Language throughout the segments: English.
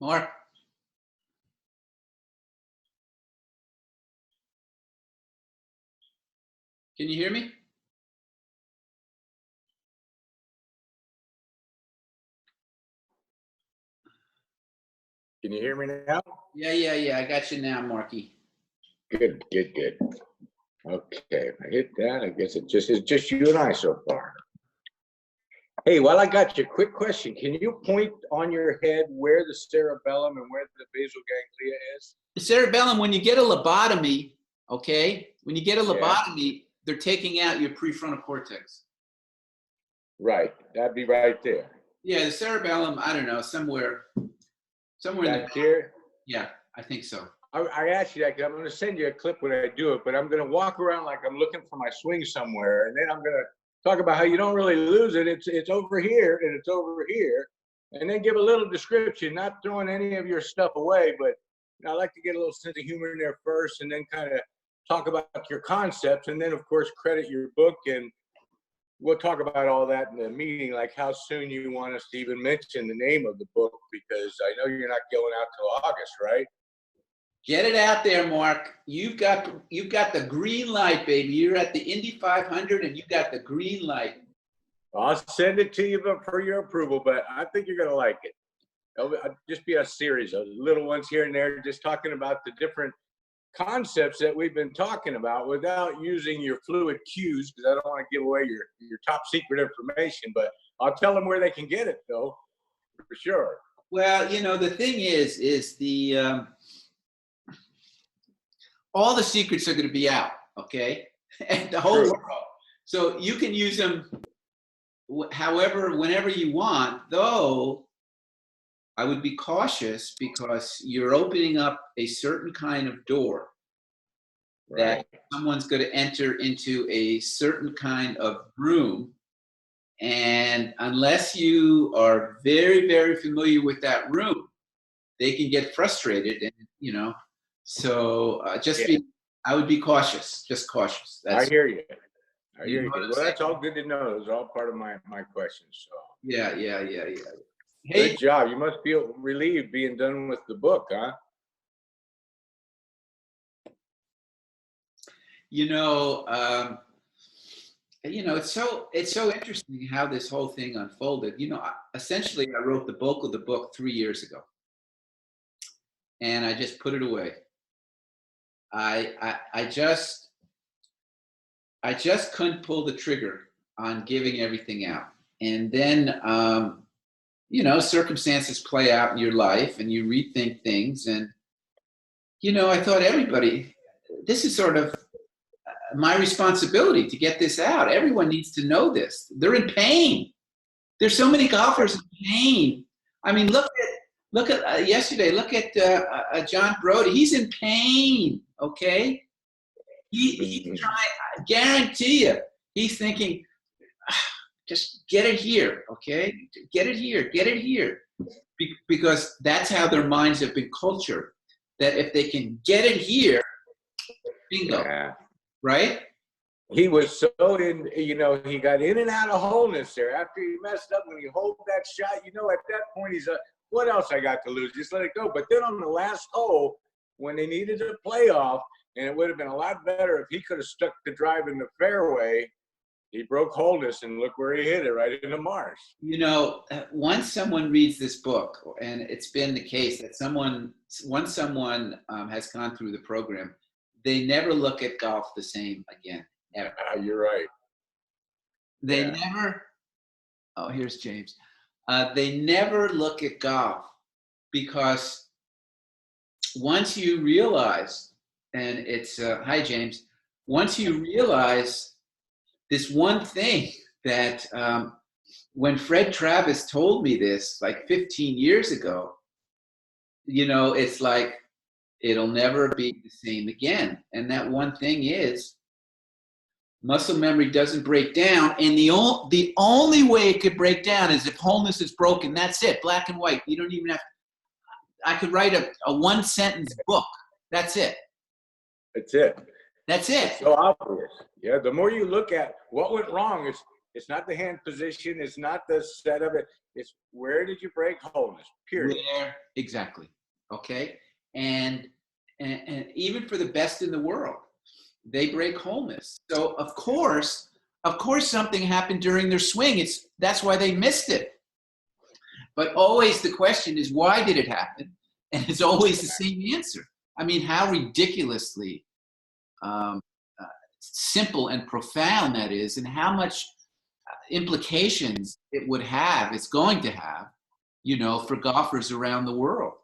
Mark, can you hear me? Can you hear me now? Yeah. I got you now, Marky. Good. Okay, I hit that. I guess it's just you and I so far. Hey, while I got you, quick question. Can you point on your head where the cerebellum and where the basal ganglia is? The cerebellum, when you get a lobotomy, okay, they're taking out your prefrontal cortex. Right, that'd be right there. Yeah, the cerebellum, I don't know, somewhere Back here? Yeah, I think so. I asked you that because I'm going to send you a clip when I do it, but I'm going to walk around like I'm looking for my swing somewhere, and then I'm going to talk about how you don't really lose it. It's over here, and it's over here, and then give a little description, not throwing any of your stuff away, but I like to get a little sense of humor in there first, and then kind of talk about your concepts, and then, of course, credit your book, and we'll talk about all that in the meeting, like how soon you want us to even mention the name of the book, because I know you're not going out till August, right? Get it out there, Mark. You've got the green light, baby. You're at the Indy 500, and you got the green light. I'll send it to you for your approval, but I think you're going to like it. It'll just be a series of little ones here and there, just talking about the different concepts that we've been talking about without using your fluid cues, because I don't want to give away your top secret information, but I'll tell them where they can get it, though, for sure. Well, the thing is the all the secrets are going to be out, okay? And the whole world. So you can use them whenever you want, though I would be cautious because you're opening up a certain kind of door that someone's going to enter into a certain kind of room. And unless you are very, very familiar with that room, they can get frustrated and, so I would be cautious, just cautious. I hear you. Well, that's all good to know. Those are all part of my questions. So. Yeah. Hey, good job. You must feel relieved being done with the book, huh? It's so interesting how this whole thing unfolded. Essentially, I wrote the bulk of the book 3 years ago, and I just put it away. I just couldn't pull the trigger on giving everything out, and then circumstances play out in your life, and you rethink things, and I thought this is sort of my responsibility to get this out. Everyone needs to know this. They're in pain. There's so many golfers in pain. I mean, look at yesterday. Look at John Brody. He's in pain. Okay, he's trying. I guarantee you, he's thinking, just get it here. Okay, get it here. Because that's how their minds have been cultured. That if they can get it here, bingo. Yeah. Right? He was so he got in and out of wholeness there. After he messed up, when he hold that shot, at that point, he's what else I got to lose? Just let it go. But then on the last hole, when they needed a playoff, and it would have been a lot better if he could have stuck the drive in the fairway, he broke wholeness, and look where he hit it, right into Mars. Once someone reads this book, and it's been the case that once someone has gone through the program, they never look at golf the same again, ever. You're right. They never, here's James. They never look at golf because once you realize, and it's, hi James, once you realize this one thing that when Fred Travis told me this like 15 years ago, it's like, it'll never be the same again. And that one thing is muscle memory doesn't break down. And the only way it could break down is if wholeness is broken. That's it, black and white. You don't even have, I could write a one sentence book. That's it. That's it. That's it. It's so obvious. Yeah. The more you look at what went wrong, It's not the hand position. It's not the set of it. It's where did you break wholeness, period. Where, exactly. Okay. And even for the best in the world, they break wholeness. So of course something happened during their swing. That's why they missed it. But always the question is, why did it happen? And it's always the same answer. I mean, how ridiculously simple and profound that is, and how much implications it's going to have, for golfers around the world.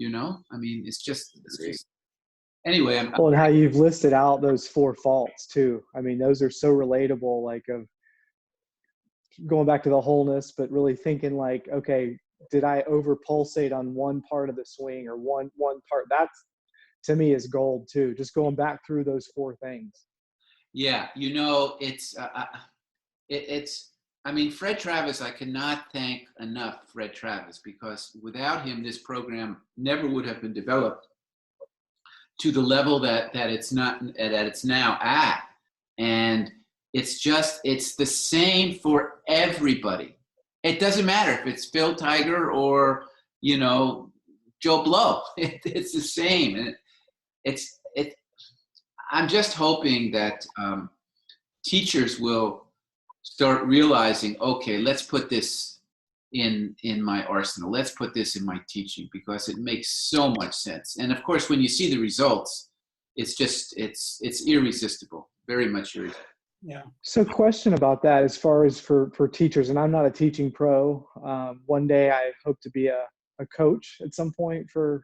I mean, it's just anyway. And how you've listed out those 4 faults too. I mean, those are so relatable, like of going back to the wholeness, but really thinking like, okay, did I over pulsate on one part of the swing or one part? That's, to me, is gold too. Just going back through those 4 things. Yeah. I mean, Fred Travis, I cannot thank enough Fred Travis, because without him, this program never would have been developed to the level that it's now at. And it's the same for everybody. It doesn't matter if it's Phil Tiger or, Joe Blow. It's the same. And I'm just hoping that teachers will start realizing, okay, let's put this in my arsenal. Let's put this in my teaching, because it makes so much sense. And of course, when you see the results, it's irresistible, very much irresistible. Yeah. So question about that, as far as for teachers, and I'm not a teaching pro. One day I hope to be a coach at some point for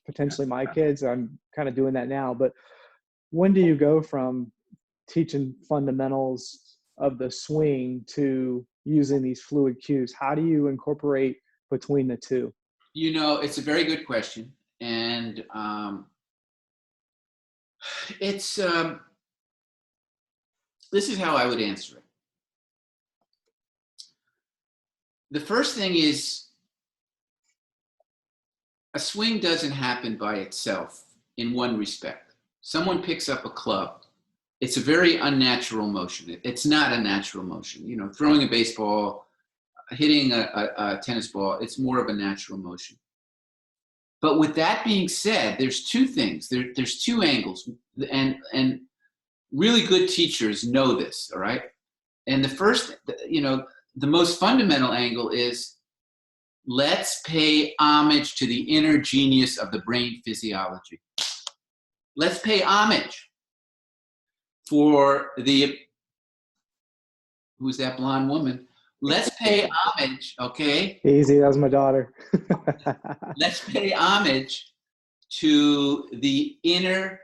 potentially my kids. I'm kind of doing that now, but when do you go from teaching fundamentals of the swing to using these fluid cues? How do you incorporate between the two? It's a very good question. And this is how I would answer it. The first thing is, a swing doesn't happen by itself in one respect. Someone picks up a club. It's a very unnatural motion. It's not a natural motion. Throwing a baseball, hitting a tennis ball, it's more of a natural motion. But with that being said, there's 2 things. There's 2 angles. And really good teachers know this, all right? And the first, the most fundamental angle is, let's pay homage to the inner genius of the brain physiology. Let's pay homage for who's that blonde woman? Let's pay homage, okay? Easy, that was my daughter. Let's pay homage to the inner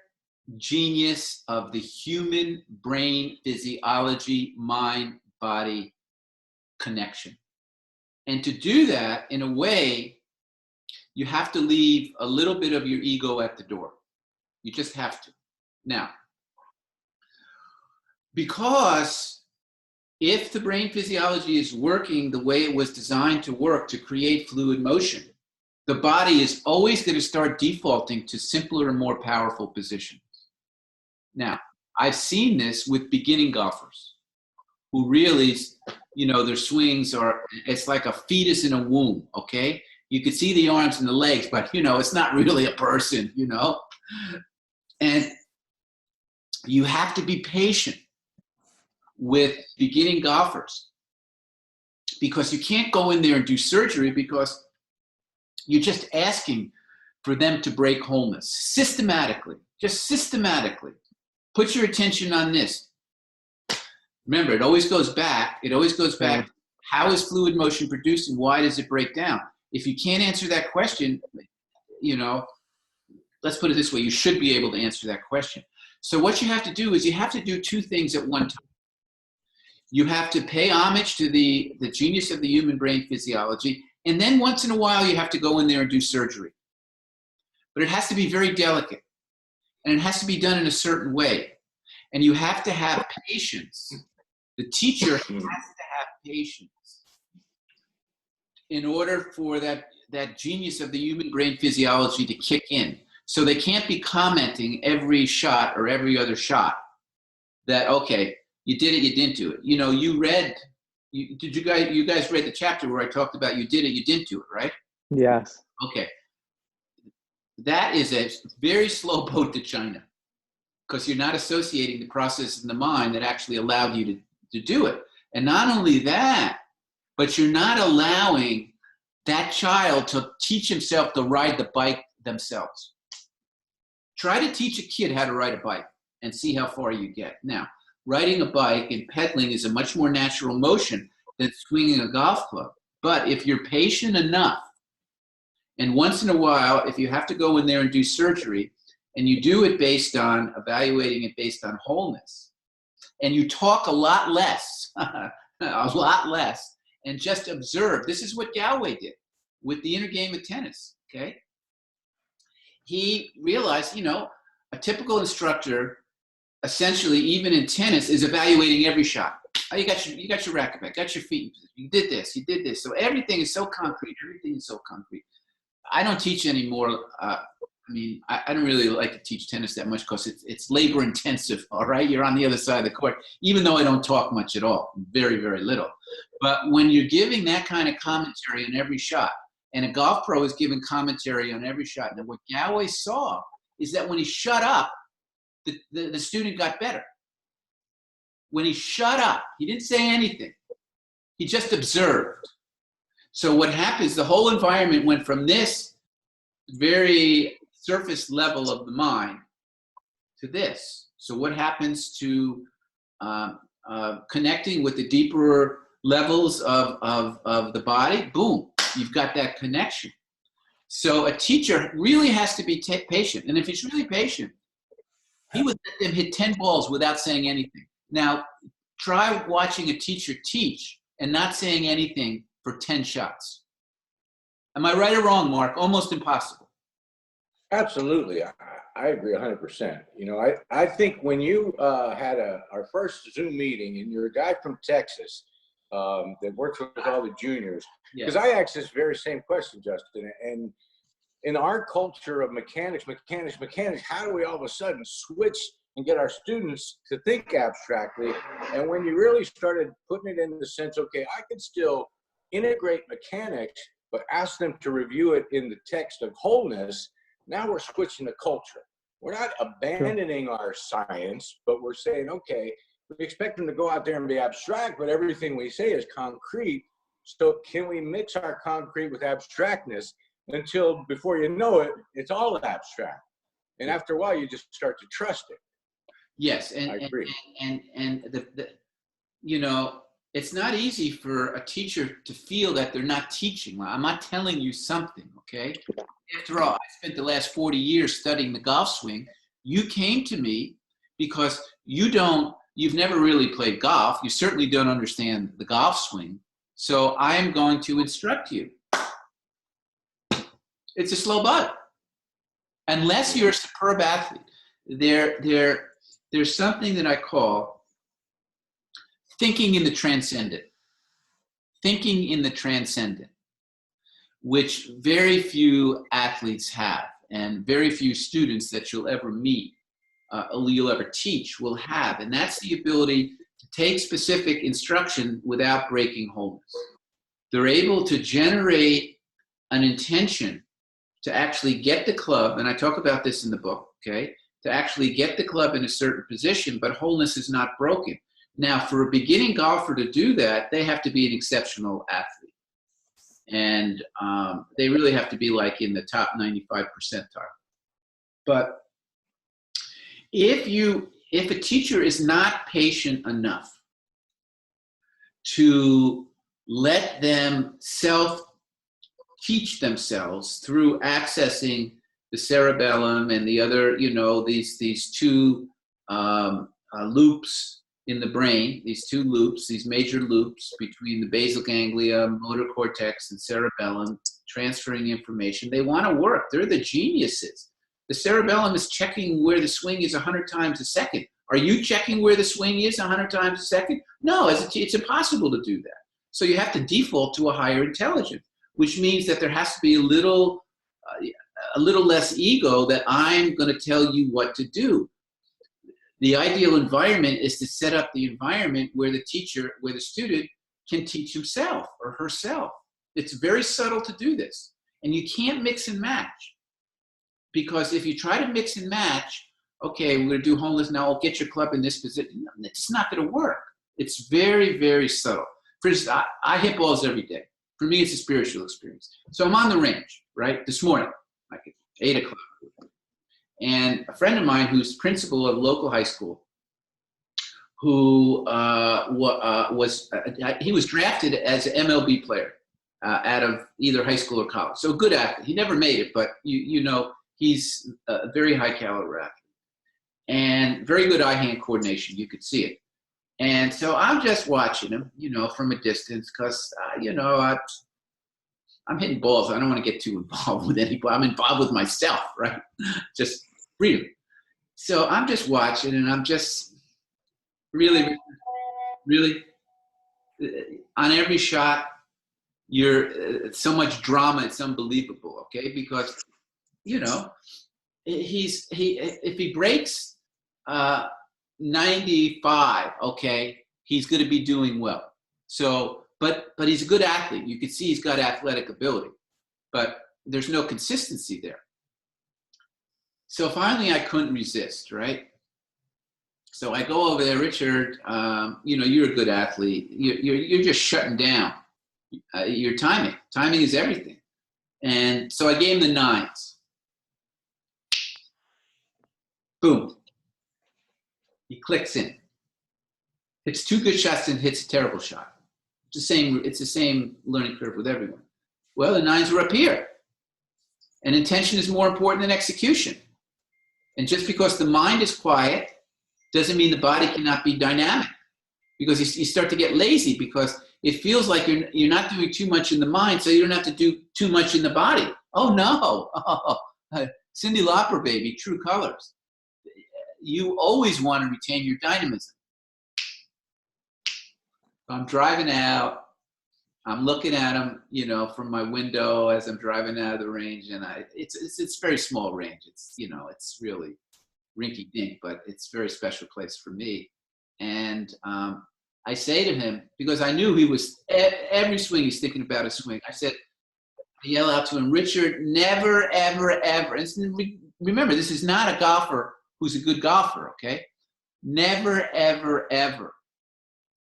genius of the human brain physiology, mind-body connection. And to do that, in a way, you have to leave a little bit of your ego at the door. You just have to. Now, because if the brain physiology is working the way it was designed to work, to create fluid motion, the body is always going to start defaulting to simpler and more powerful positions. Now, I've seen this with beginning golfers who really, their swings it's like a fetus in a womb, okay? You could see the arms and the legs, but, it's not really a person, And you have to be patient with beginning golfers, because you can't go in there and do surgery, because you're just asking for them to break wholeness systematically. Put your attention on this. Remember, it always goes back. How is fluid motion produced, and why does it break down? If you can't answer that question, let's put it this way, you should be able to answer that question. So what you have to do is you have to do 2 things at one time. You have to pay homage to the genius of the human brain physiology, and then once in a while you have to go in there and do surgery. But it has to be very delicate, and it has to be done in a certain way. And you have to have patience. The teacher has to have patience in order for that genius of the human brain physiology to kick in. So they can't be commenting every shot or every other shot that, okay, You did it, you didn't do it. You know, you guys read the chapter where I talked about you did it, you didn't do it, right? Yes. Okay. That is a very slow boat to China, because you're not associating the process in the mind that actually allowed you to do it. And not only that, but you're not allowing that child to teach himself to ride the bike themselves. Try to teach a kid how to ride a bike and see how far you get. Now, riding a bike and pedaling is a much more natural motion than swinging a golf club. But if you're patient enough, and once in a while, if you have to go in there and do surgery, and you do it based on evaluating it based on wholeness, and you talk a lot less, and just observe. This is what Galway did with the inner game of tennis, okay? He realized, you know, a typical instructor, essentially, even in tennis, is evaluating every shot. Oh, you got your racket back, got your feet in position. You did this. So everything is so concrete. I don't teach anymore. I don't really like to teach tennis that much because it's labor intensive, all right? You're on the other side of the court, even though I don't talk much at all, very, very little. But when you're giving that kind of commentary on every shot, and a golf pro is giving commentary on every shot, and what Galway saw is that when he shut up, the student got better. When he shut up, he didn't say anything. He just observed. So what happens, the whole environment went from this very surface level of the mind to this. So what happens to connecting with the deeper levels of the body? Boom, you've got that connection. So a teacher really has to be patient. And if he's really patient, he would let them hit 10 balls without saying anything. Now, try watching a teacher teach and not saying anything for 10 shots. Am I right or wrong, Mark? Almost impossible. Absolutely. I agree 100%. You know, I think when you had our first Zoom meeting, and you're a guy from Texas that works with all the juniors, because I asked this very same question, Justin, and in our culture of mechanics, how do we all of a sudden switch and get our students to think abstractly? And when you really started putting it in the sense, okay, I can still integrate mechanics, but ask them to review it in the text of wholeness, now we're switching the culture. We're not abandoning our science, but we're saying, okay, we expect them to go out there and be abstract, but everything we say is concrete. So can we mix our concrete with abstractness until before you know it, it's all abstract. And after a while, you just start to trust it. Yes, and I agree. And you know, it's not easy for a teacher to feel that they're not teaching. I'm not telling you something, okay? After all, I spent the last 40 years studying the golf swing. You came to me because you've never really played golf. You certainly don't understand the golf swing. So I am going to instruct you. It's a slow butt. Unless you're a superb athlete, there's something that I call thinking in the transcendent. Thinking in the transcendent, which very few athletes have, and very few students that you'll ever meet, you'll ever teach, will have. And that's the ability to take specific instruction without breaking wholeness. They're able to generate an intention to actually get the club, and I talk about this in the book, okay, to actually get the club in a certain position, but wholeness is not broken. Now, for a beginning golfer to do that, they have to be an exceptional athlete. And they really have to be like in the top 95 percentile. But if a teacher is not patient enough to let them self-teach themselves through accessing the cerebellum and the other, you know, these two loops in the brain, these major loops between the basal ganglia, motor cortex, and cerebellum, transferring information. They want to work. They're the geniuses. The cerebellum is checking where the swing is 100 times a second. Are you checking where the swing is 100 times a second? No, it's impossible to do that. So you have to default to a higher intelligence, which means that there has to be a little less ego that I'm going to tell you what to do. The ideal environment is to set up the environment where the teacher, where the student can teach himself or herself. It's very subtle to do this. And you can't mix and match. Because if you try to mix and match, okay, we're going to do homeless now, I'll get your club in this position. It's not going to work. It's very, very subtle. For instance, I hit balls every day. For me, it's a spiritual experience. So I'm on the range, right, this morning, like at 8 o'clock. And a friend of mine who's principal of a local high school, who he was drafted as an MLB player out of either high school or college. So a good athlete. He never made it, but you know, he's a very high caliber athlete. And very good eye-hand coordination. You could see it. And so I'm just watching him, you know, from a distance because, you know, I'm hitting balls. I don't want to get too involved with anybody. I'm involved with myself, right? Just really. So I'm just watching and I'm just really on every shot, you're so much drama. It's unbelievable, okay? Because, you know, if he breaks 95, okay, he's going to be doing well. So, but he's a good athlete. You can see he's got athletic ability, but there's no consistency there. So finally, I couldn't resist, right? So I go over there, Richard. You know, you're a good athlete. You're just shutting down your timing. Timing is everything. And so I gave him the 9s. Boom. He clicks in. Hits 2 good shots and hits a terrible shot. It's the same learning curve with everyone. Well, the 9s were up here. And intention is more important than execution. And just because the mind is quiet doesn't mean the body cannot be dynamic. Because you start to get lazy because it feels like you're not doing too much in the mind, so you don't have to do too much in the body. Oh, no. Oh, Cyndi Lauper, baby, true colors. You always want to retain your dynamism. I'm driving out. I'm looking at him, you know, from my window as I'm driving out of the range, and it's very small range. It's, you know, it's really rinky-dink, but it's a very special place for me. And I say to him, because I knew he was every swing he's thinking about a swing. I yell out to him, Richard, never, ever, ever. And remember, this is not a golfer who's a good golfer, okay? Never, ever, ever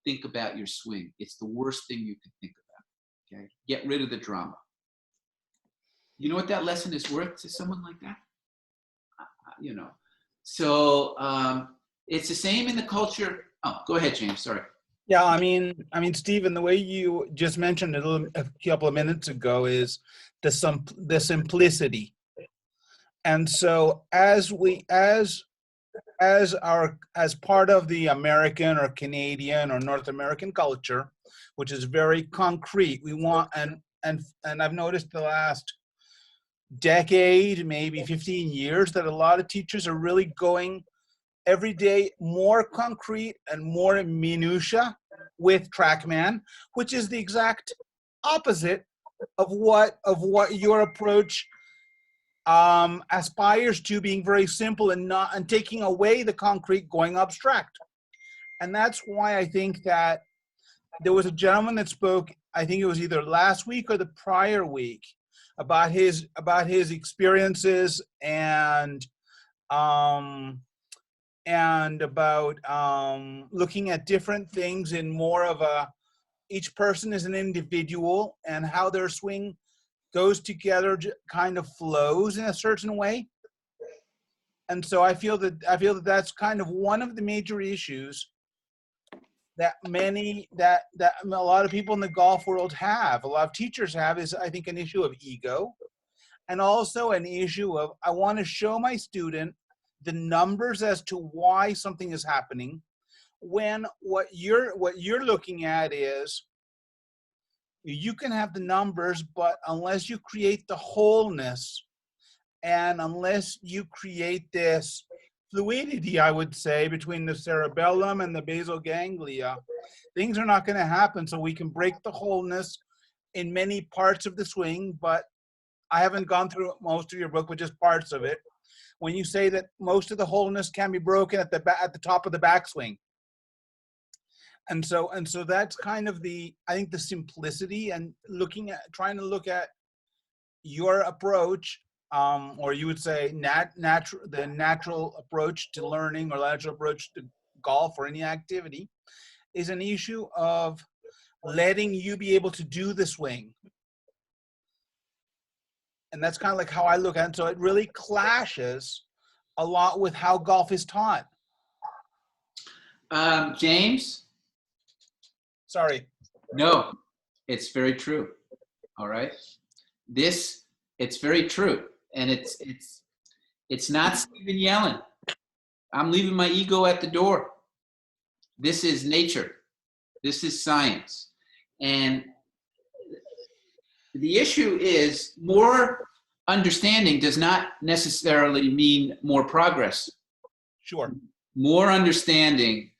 think about your swing. It's the worst thing you can think about, okay? Get rid of the drama. You know what that lesson is worth to someone like that? You know, so it's the same in the culture. Oh, go ahead, James, sorry. Yeah, I mean, Stephen, the way you just mentioned a couple of minutes ago is the simplicity. And so as part of the American or Canadian or North American culture, which is very concrete, we want, and I've noticed the last decade, maybe 15 years, that a lot of teachers are really going every day more concrete and more minutia with TrackMan, which is the exact opposite of what your approach aspires to, being very simple and taking away the concrete, going abstract. And that's why I think that there was a gentleman that spoke, I think it was either last week or the prior week, about his experiences and about looking at different things in more of each person is an individual and how their swing goes together, kind of flows in a certain way. And so I feel that that's kind of one of the major issues that a lot of people in the golf world have, a lot of teachers have, is I think an issue of ego, and also an issue of, I want to show my student the numbers as to why something is happening, when what you're looking at is, you can have the numbers, but unless you create the wholeness and unless you create this fluidity, I would say, between the cerebellum and the basal ganglia, things are not going to happen. So we can break the wholeness in many parts of the swing, but I haven't gone through most of your book, but just parts of it. when you say that most of the holiness can be broken at the top of the backswing. And so that's kind of I think the simplicity, and trying to look at your approach, or you would say the natural approach to learning, or natural approach to golf or any activity, is an issue of letting you be able to do the swing. And that's kind of like how I look at it. So it really clashes a lot with how golf is taught. James? Sorry. No, it's very true. All right. It's very true. And it's not Stephen yelling. I'm leaving my ego at the door. This is nature. This is science. And the issue is, more understanding does not necessarily mean more progress. Sure. More understanding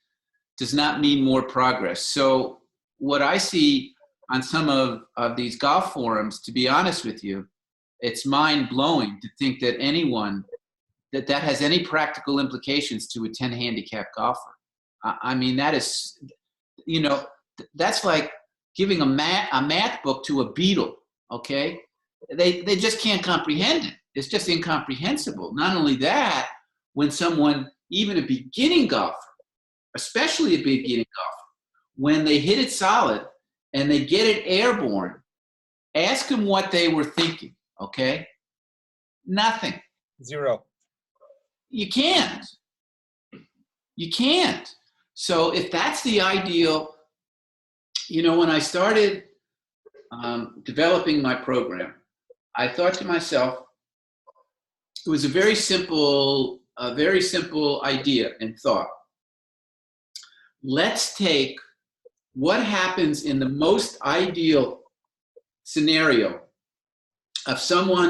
does not mean more progress. So what I see on some of these golf forums, to be honest with you, it's mind-blowing to think that anyone that has any practical implications to a 10 handicap golfer. I mean, that is, that's like giving a math book to a beetle. Okay, they just can't comprehend it. It's just incomprehensible. Not only that, when someone, even a beginning golfer, especially a beginning golfer, when they hit it solid and they get it airborne, ask them what they were thinking. Okay, nothing. Zero. You can't. So if that's the ideal, when I started developing my program, I thought to myself, it was a very simple idea and thought. Let's take what happens in the most ideal scenario of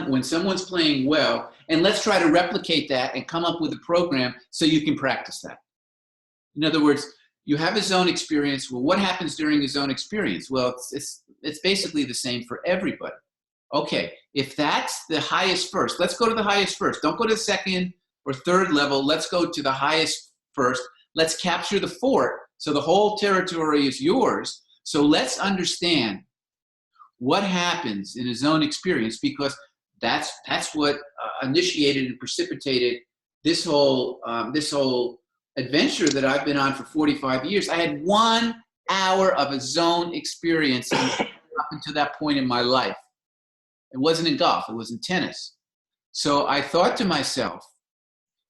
when someone's playing well, and let's try to replicate that and come up with a program so you can practice that. In other words, you have a zone experience. Well, what happens during a zone experience? Well, it's basically the same for everybody. Okay, if that's the highest first, let's go to the highest first. Don't go to the second or third level. Let's go to the highest first. Let's capture the fort so the whole territory is yours. So let's understand what happens in a zone experience, because that's what initiated and precipitated this whole adventure that I've been on for 45 years. I had 1 hour of a zone experience up until that point in my life. It wasn't in golf, it was in tennis. So I thought to myself,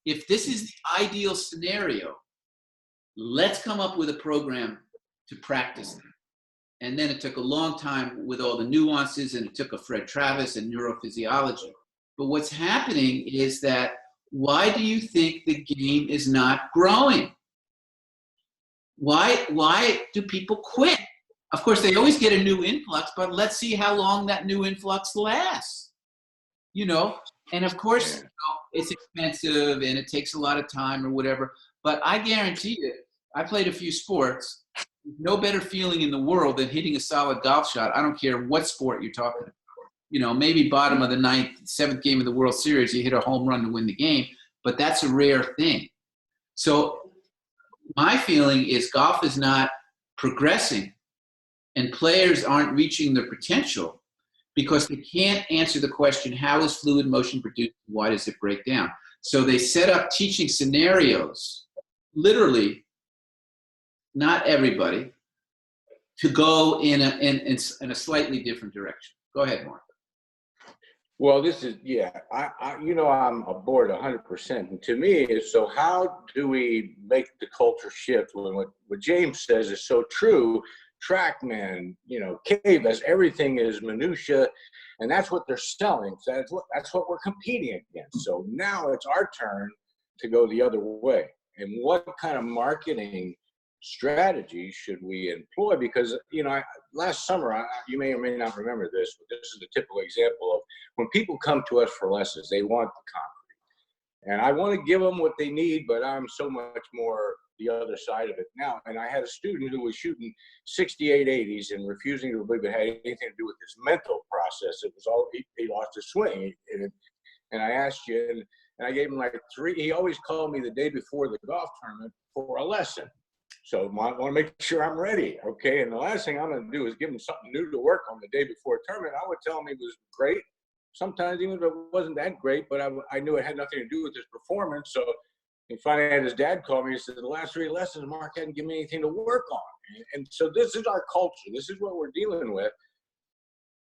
if this is the ideal scenario, let's come up with a program to practice that. And then it took a long time with all the nuances, and it took a Fred Travis and neurophysiology. But what's happening is that, why do you think the game is not growing? Why do people quit? Of course, they always get a new influx, but let's see how long that new influx lasts. And of course, it's expensive and it takes a lot of time or whatever. But I guarantee you, I played a few sports. No better feeling in the world than hitting a solid golf shot. I don't care what sport you're talking about. Maybe bottom of the ninth, seventh game of the World Series, you hit a home run to win the game, but that's a rare thing. So my feeling is golf is not progressing and players aren't reaching their potential because they can't answer the question, how is fluid motion produced? Why does it break down? So they set up teaching scenarios, literally, not everybody, to go in a slightly different direction. Go ahead, Mark. Well, this is, I'm aboard 100%. And to me, is, so how do we make the culture shift when what James says is so true? TrackMan, K-Vest, everything is minutia, and that's what they're selling. So that's what we're competing against. So now it's our turn to go the other way. And what kind of marketing strategy should we employ? Because last summer, you may or may not remember this, but this is a typical example of when people come to us for lessons, they want the concrete, and I want to give them what they need, but I'm so much more the other side of it now. And I had a student who was shooting 68 80s and refusing to believe it had anything to do with his mental process. It was all he lost his swing, and I asked you, and I gave him like 3. He always called me the day before the golf tournament for a lesson. So I want to make sure I'm ready, okay? And the last thing I'm going to do is give him something new to work on the day before a tournament. I would tell him it was great. Sometimes even if it wasn't that great, but I knew it had nothing to do with his performance. So he finally had his dad call me and said, the last 3 lessons, Mark hadn't given me anything to work on. And so this is our culture. This is what we're dealing with.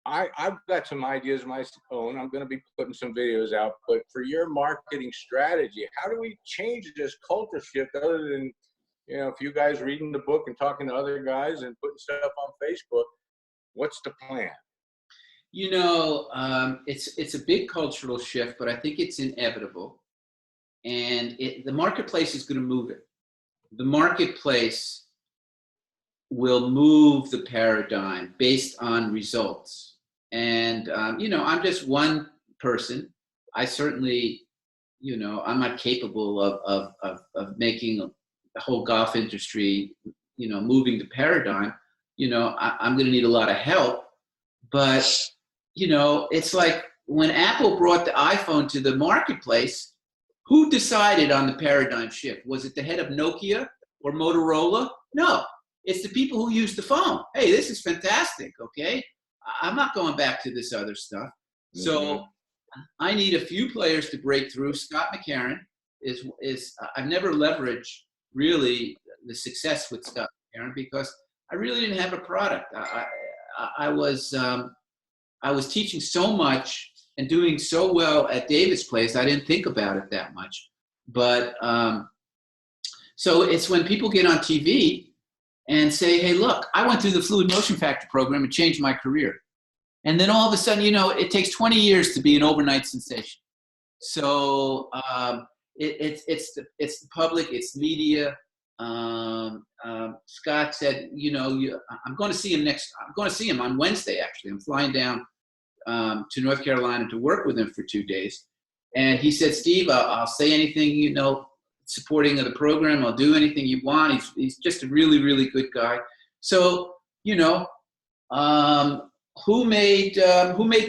I've got some ideas of my own. I'm going to be putting some videos out. But for your marketing strategy, how do we change this culture shift other than, you know, if you guys reading the book and talking to other guys and putting stuff on Facebook? What's the plan? You know, it's a big cultural shift, but I think it's inevitable. And the marketplace is going to move it. The marketplace will move the paradigm based on results. And, you know, I'm just one person. I certainly, you know, I'm not capable of making the whole golf industry, you know, moving the paradigm. You know, I'm going to need a lot of help. But, you know, it's like when Apple brought the iPhone to the marketplace, who decided on the paradigm shift? Was it the head of Nokia or Motorola? No, it's the people who use the phone. Hey, this is fantastic, okay? I'm not going back to this other stuff. So I need a few players to break through. Scott McCarron is I've never leveraged really the success with Scott McCarron because I really didn't have a product. I was teaching so much and doing so well at David's place, I didn't think about it that much. But so it's when people get on TV and say, hey, look, I went through the Fluid Motion Factor program and changed my career. And then all of a sudden, you know, it takes 20 years to be an overnight sensation. So it's the public, it's media. Scott said, you know, I'm going to see him on Wednesday, actually. I'm flying down to North Carolina to work with him for 2 days. And he said, Steve, I'll say anything, you know, supporting of the program. I'll do anything you want. He's just a really, really good guy. So, you know, who made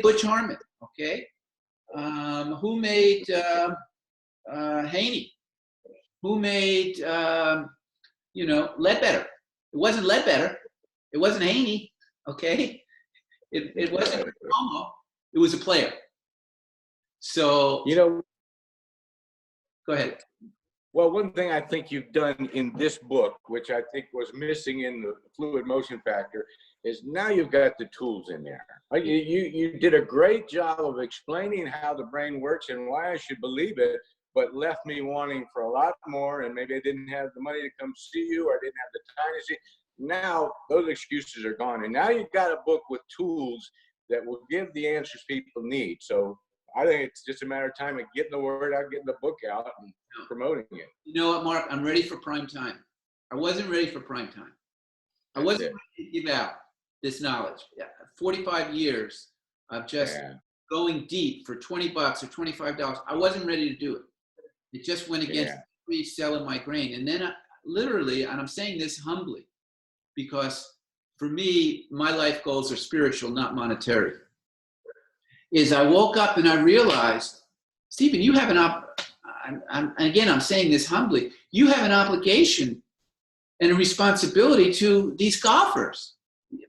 Butch Harmon? Okay. Who made Haney? Who made, you know, Ledbetter? It wasn't Ledbetter. It wasn't Haney. Okay. It wasn't Romo. It was a player. So, you know, go ahead. Well, one thing I think you've done in this book, which I think was missing in the Fluid Motion Factor, is now you've got the tools in there. Like you did a great job of explaining how the brain works and why I should believe it, but left me wanting for a lot more, and maybe I didn't have the money to come see you, or I didn't have the time to see. Now those excuses are gone, and now you've got a book with tools that will give the answers people need. So I think it's just a matter of time of getting the word out, getting the book out, and promoting it. You know what, Mark? I'm ready for prime time. I wasn't ready for prime time. I wasn't ready to give out this knowledge. 45 years of just going deep for $20 or $25. I wasn't ready to do it. It just went against every cell in my brain. And then literally, and I'm saying this humbly, because for me, my life goals are spiritual, not monetary, is I woke up and I realized, Stephen, you have I'm saying this humbly, you have an obligation and a responsibility to these golfers,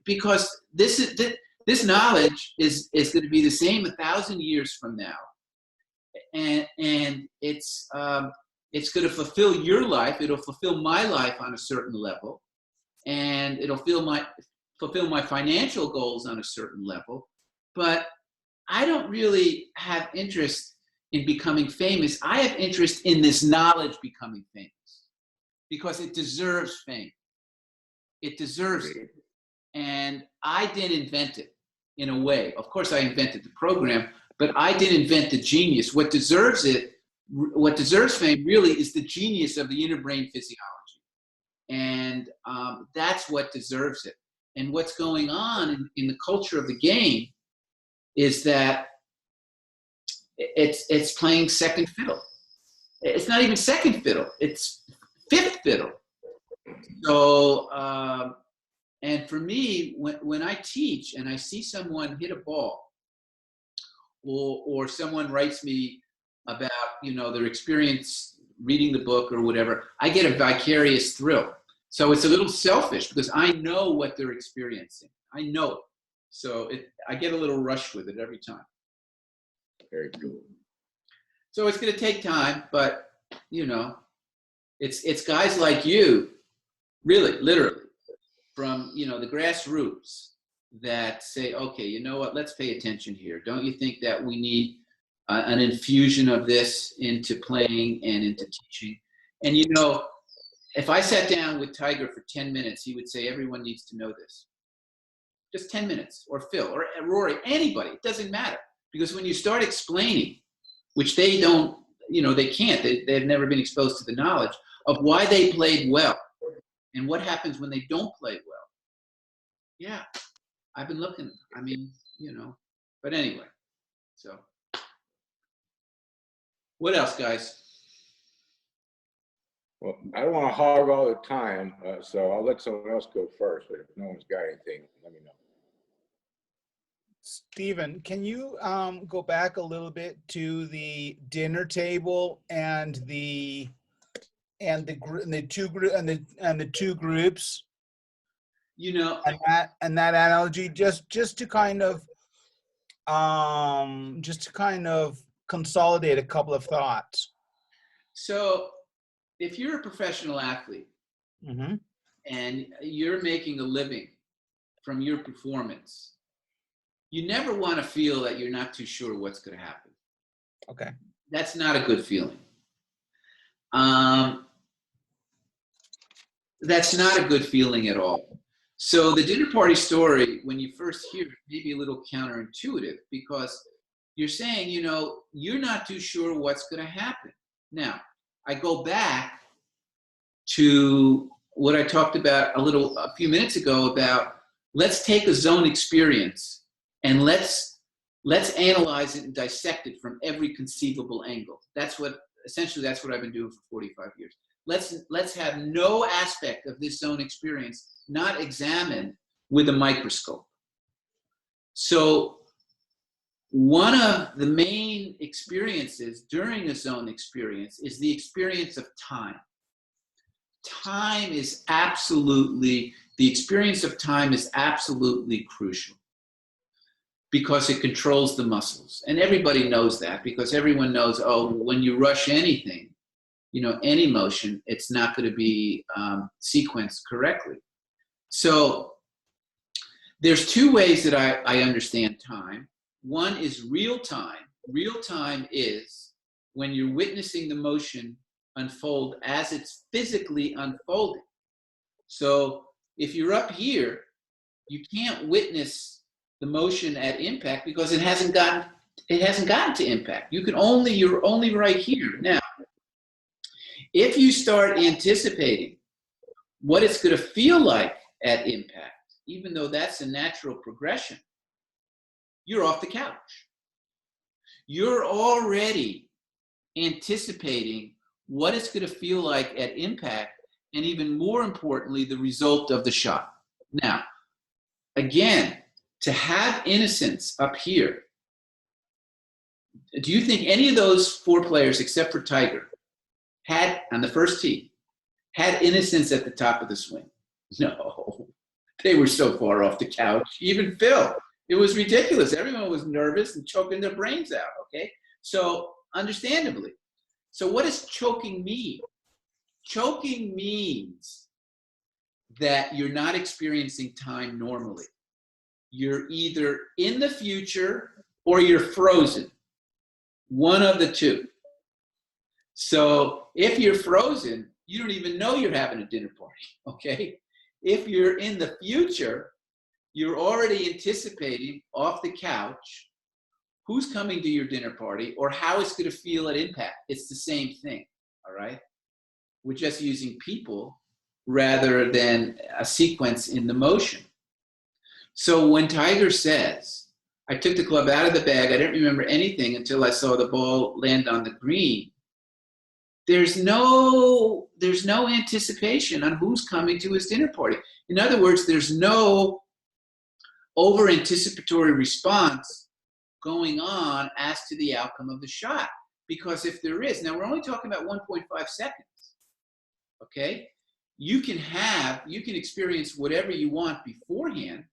because this knowledge is going to be the same 1,000 years from now, and it's going to fulfill your life. It'll fulfill my life on a certain level, and it'll fulfill my financial goals on a certain level. But I don't really have interest in becoming famous. I have interest in this knowledge becoming famous, because it deserves fame. It deserves it. And I didn't invent it in a way. Of course, I invented the program, but I didn't invent the genius. What deserves fame really is the genius of the inner brain physiology. And that's what deserves it. And what's going on in the culture of the game is that it's playing second fiddle. It's not even second fiddle. It's fifth fiddle. So, and for me, when I teach and I see someone hit a ball, or someone writes me about, their experience reading the book or whatever, I get a vicarious thrill. So it's a little selfish because I know what they're experiencing. I know it. So I get a little rush with it every time. Very cool. So it's going to take time, but, it's guys like you, really, literally, from, the grassroots that say, okay, you know what, let's pay attention here. Don't you think that we need an infusion of this into playing and into teaching? And, if I sat down with Tiger for 10 minutes, he would say, everyone needs to know this. Just 10 minutes, or Phil, or Rory, anybody, it doesn't matter. Because when you start explaining, which they don't, they can't, they've never been exposed to the knowledge of why they played well and what happens when they don't play well. Yeah, I've been looking, but anyway, so. What else, guys? Well, I don't want to hog all the time, so I'll let someone else go first. But if no one's got anything, let me know. Stephen, can you go back a little bit to the dinner table and the two groups? And that analogy, just to kind of consolidate a couple of thoughts. So if you're a professional athlete Mm-hmm. and you're making a living from your performance, you never want to feel that you're not too sure what's going to happen. Okay. That's not a good feeling. That's not a good feeling at all. So the dinner party story, when you first hear it, may be a little counterintuitive because you're saying, you're not too sure what's going to happen. Now, I go back to what I talked about a few minutes ago about let's take a zone experience and let's analyze it and dissect it from every conceivable angle. That's what I've been doing for 45 years. Let's have no aspect of this zone experience not examined with a microscope. So one of the main experiences during a zone experience is the experience of time. The experience of time is absolutely crucial because it controls the muscles. And everybody knows that because everyone knows, when you rush anything, any motion, it's not going to be sequenced correctly. So there's two ways that I understand time. One is real time. Real time is when you're witnessing the motion unfold as it's physically unfolding. So if you're up here, you can't witness the motion at impact because it hasn't gotten to impact. You're only right here. Now, if you start anticipating what it's going to feel like at impact, even though that's a natural progression, you're off the couch. You're already anticipating what it's going to feel like at impact, and even more importantly, the result of the shot. Now, again, to have innocence up here, do you think any of those four players, except for Tiger, had, on the first tee, had innocence at the top of the swing? No. They were so far off the couch. Even Phil. It was ridiculous. Everyone was nervous and choking their brains out, okay? So, understandably. So what does choking mean? Choking means that you're not experiencing time normally. You're either in the future or you're frozen. One of the two. So if you're frozen, you don't even know you're having a dinner party, okay? If you're in the future, you're already anticipating off the couch who's coming to your dinner party or how it's going to feel at impact. It's the same thing, all right? We're just using people rather than a sequence in the motion. So when Tiger says, I took the club out of the bag, I didn't remember anything until I saw the ball land on the green, there's no anticipation on who's coming to his dinner party. In other words, there's no over-anticipatory response going on as to the outcome of the shot. Because if there is, now we're only talking about 1.5 seconds, okay? You can experience whatever you want beforehand,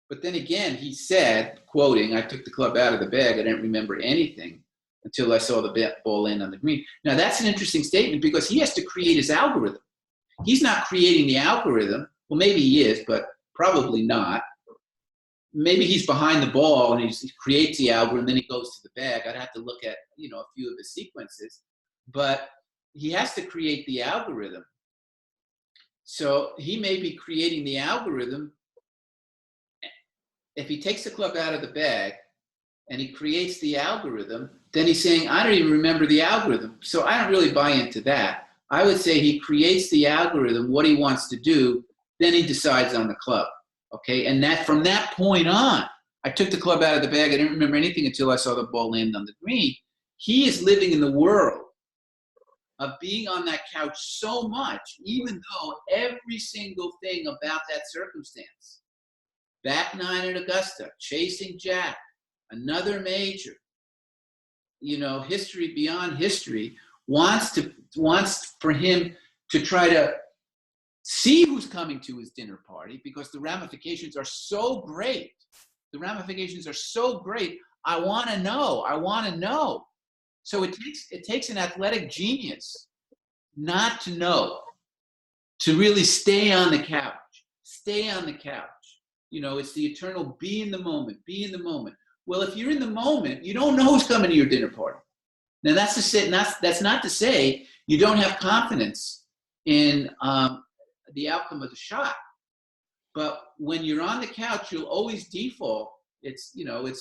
but then again, he said, quoting, I took the club out of the bag, I didn't remember anything until I saw the ball land on the green. Now that's an interesting statement because he has to create his algorithm. He's not creating the algorithm. Well, maybe he is, but probably not. Maybe he's behind the ball and he creates the algorithm, then he goes to the bag. I'd have to look at, a few of his sequences, but he has to create the algorithm. So he may be creating the algorithm. If he takes the club out of the bag and he creates the algorithm, then he's saying, I don't even remember the algorithm. So I don't really buy into that. I would say he creates the algorithm, what he wants to do, then he decides on the club. Okay, and that from that point on, I took the club out of the bag. I didn't remember anything until I saw the ball land on the green. He is living in the world of being on that couch so much, even though every single thing about that circumstance, back nine at Augusta, chasing Jack, another major, history beyond history, wants for him to try to see who's coming to his dinner party because the ramifications are so great. The ramifications are so great. I want to know. So it takes an athletic genius not to know, to really stay on the couch. It's the eternal be in the moment. Well, if you're in the moment, you don't know who's coming to your dinner party. Now that's not to say you don't have confidence in the outcome of the shot. But when you're on the couch, you'll always default. It's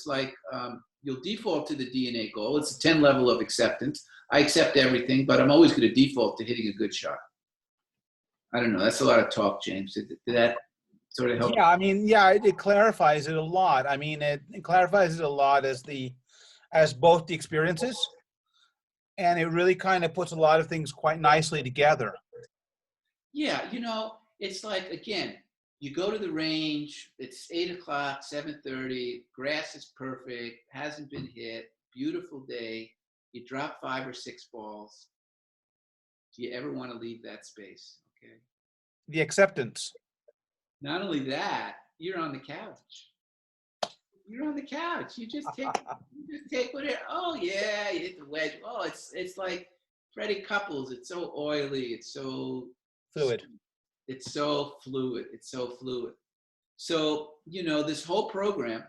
like you'll default to the DNA goal. It's a 10 level of acceptance. I accept everything, but I'm always going to default to hitting a good shot. I don't know. That's a lot of talk, James. Did that sort of help? Yeah, it clarifies it a lot. It clarifies it a lot as both the experiences, and it really kind of puts a lot of things quite nicely together. Yeah, it's like, again, you go to the range, it's 8 o'clock, 7:30, grass is perfect, hasn't been hit, beautiful day, you drop 5 or 6 balls. Do you ever want to leave that space? Okay. The acceptance. Not only that, you're on the couch. You just take whatever. Oh yeah, you hit the wedge. Oh, it's like Freddie Couples. It's so oily. It's so fluid. It's so fluid. So, this whole program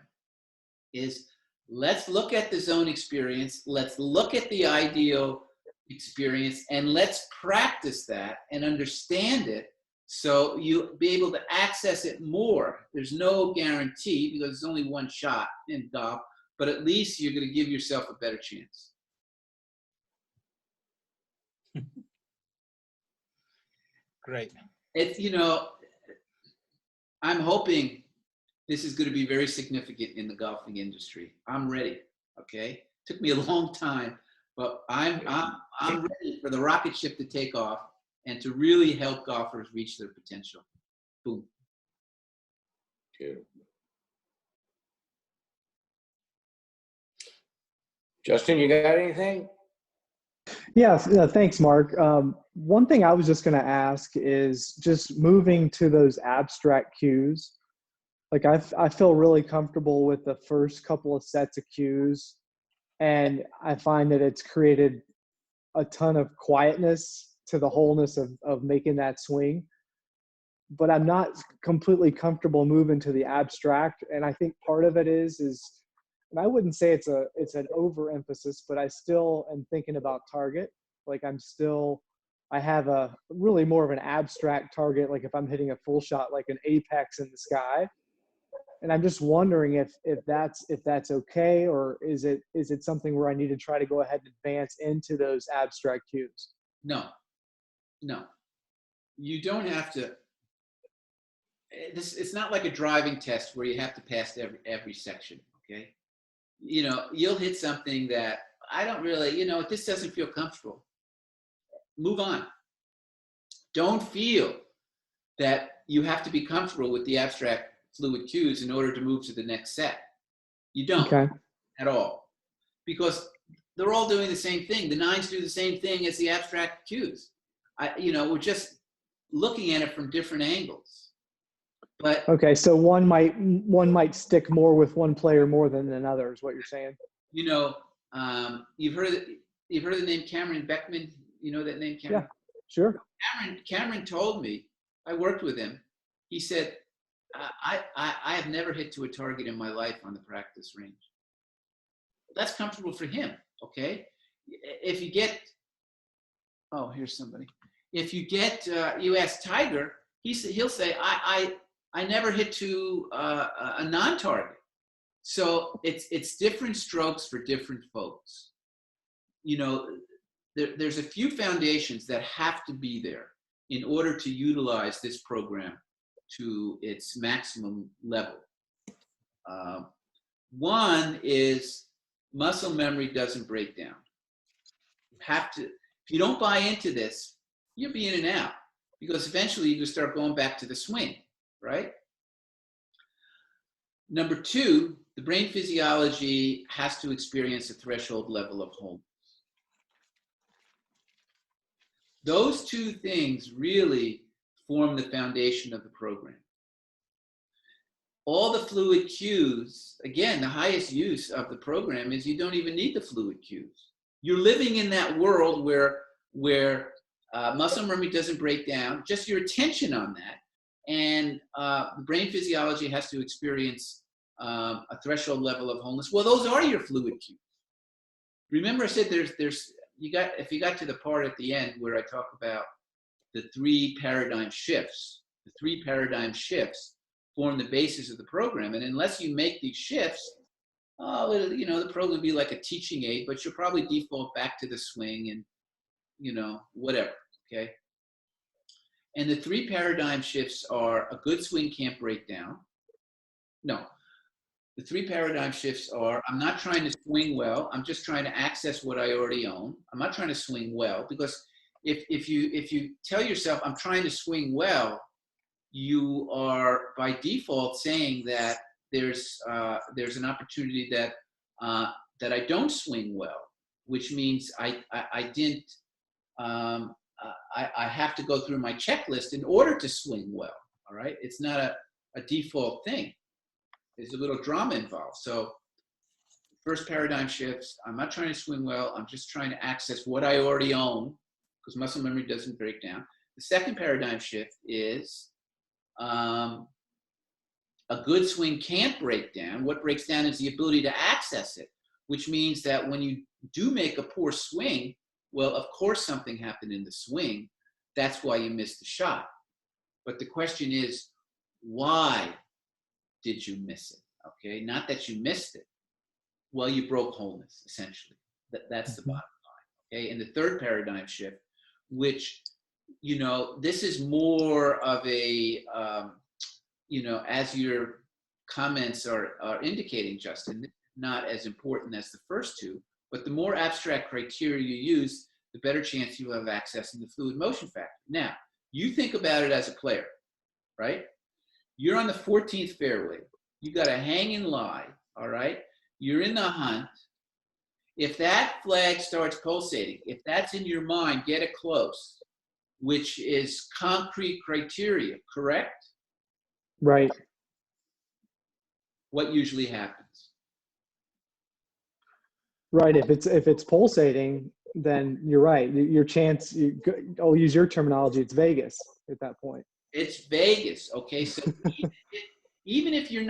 is, let's look at the zone experience. Let's look at the ideal experience and let's practice that and understand it so you'll be able to access it more. There's no guarantee because there's only one shot in golf, but at least you're going to give yourself a better chance. Great. It's, I'm hoping this is going to be very significant in the golfing industry. I'm ready. Okay. Took me a long time, but I'm ready for the rocket ship to take off and to really help golfers reach their potential. Boom. Good. Justin, you got anything? Yeah, thanks, Mark. One thing I was just going to ask is just moving to those abstract cues. Like I feel really comfortable with the first couple of sets of cues, and I find that it's created a ton of quietness to the wholeness of making that swing. But I'm not completely comfortable moving to the abstract, and I think part of it is and I wouldn't say it's an overemphasis, but I still am thinking about target. Like I have a really more of an abstract target. Like if I'm hitting a full shot, like an apex in the sky, and I'm just wondering if that's okay, or is it something where I need to try to go ahead and advance into those abstract cues? No, you don't have to. It's not like a driving test where you have to pass every section. Okay. You'll hit something that I don't really, this doesn't feel comfortable. Move on. Don't feel that you have to be comfortable with the abstract fluid cues in order to move to the next set. You don't at all. Because they're all doing the same thing. The nines do the same thing as the abstract cues. We're just looking at it from different angles. But okay, so one might stick more with one player more than another, is what you're saying? You've heard of the name Cameron Beckman. You know that name, Cameron? Yeah, sure. Cameron told me, I worked with him. He said, I have never hit to a target in my life on the practice range. That's comfortable for him, okay? If you get, oh, here's somebody. If you get, you ask Tiger, he'll say, I never hit to a non-target. So it's different strokes for different folks. There's a few foundations that have to be there in order to utilize this program to its maximum level. One is muscle memory doesn't break down. If you don't buy into this, you'll be in and out, because eventually you just start going back to the swing, right? Number two, the brain physiology has to experience a threshold level of wholeness. Those two things really form the foundation of the program. All the fluid cues, again, the highest use of the program is you don't even need the fluid cues. You're living in that world where muscle memory doesn't break down, just your attention on that. And the brain physiology has to experience a threshold level of wholeness. Well, those are your fluid cues. Remember I said if you got to the part at the end where I talk about the 3 paradigm shifts, the 3 paradigm shifts form the basis of the program. And unless you make these shifts, the program will be like a teaching aid, but you'll probably default back to the swing and, whatever, okay? And the 3 paradigm shifts are: a good swing can't break down. No, the 3 paradigm shifts are: I'm not trying to swing well, I'm just trying to access what I already own. I'm not trying to swing well, because if you tell yourself I'm trying to swing well, you are by default saying that there's an opportunity that I don't swing well, which means I have to go through my checklist in order to swing well. All right, it's not a default thing. There's a little drama involved. So first paradigm shifts: I'm not trying to swing well, I'm just trying to access what I already own, because muscle memory doesn't break down. The second paradigm shift is a good swing can't break down. What breaks down is the ability to access it, which means that when you do make a poor swing, well, of course something happened in the swing. That's why you missed the shot. But the question is, why did you miss it? Okay, not that you missed it. Well, you broke wholeness, essentially. That's the bottom line. Okay, and the third paradigm shift, which, this is more of a, as your comments are indicating, Justin, not as important as the first two, but the more abstract criteria you use, the better chance you have accessing the fluid motion factor. Now, you think about it as a player, right? You're on the 14th fairway. You got a hang and lie, all right? You're in the hunt. If that flag starts pulsating, if that's in your mind, get it close, which is concrete criteria, correct? Right. What usually happens? Right. If it's pulsating, then you're right. Your chance, I'll use your terminology, it's Vegas at that point. It's Vegas, okay? So even if you're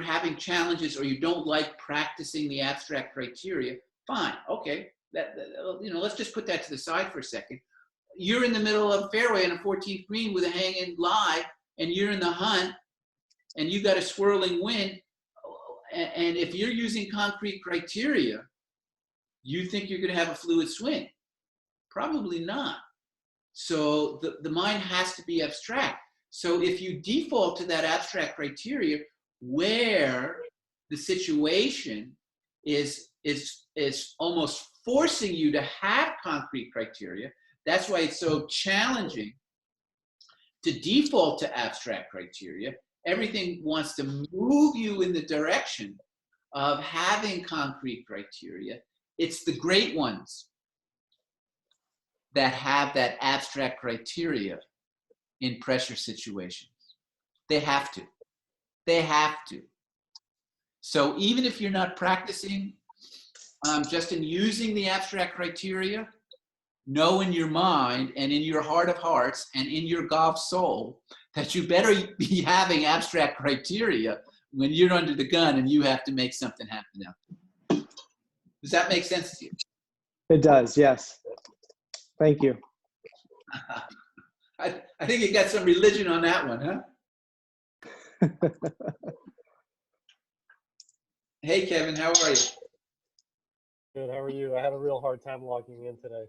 having challenges or you don't like practicing the abstract criteria, fine, okay. Let's just put that to the side for a second. You're in the middle of fairway on a 14th green with a hang and lie, and you're in the hunt, and you got a swirling wind. And if you're using concrete criteria, you think you're going to have a fluid swing? Probably not. So the mind has to be abstract. So if you default to that abstract criteria where the situation is almost forcing you to have concrete criteria, that's why it's so challenging to default to abstract criteria. Everything wants to move you in the direction of having concrete criteria. It's the great ones that have that abstract criteria in pressure situations. They have to. They have to. So even if you're not practicing, just in using the abstract criteria, know in your mind and in your heart of hearts and in your golf soul that you better be having abstract criteria when you're under the gun and you have to make something happen now. Does that make sense to you? It does, yes. Thank you. I think you got some religion on that one, huh? Hey, Kevin, how are you? Good. How are you? I had a real hard time logging in today.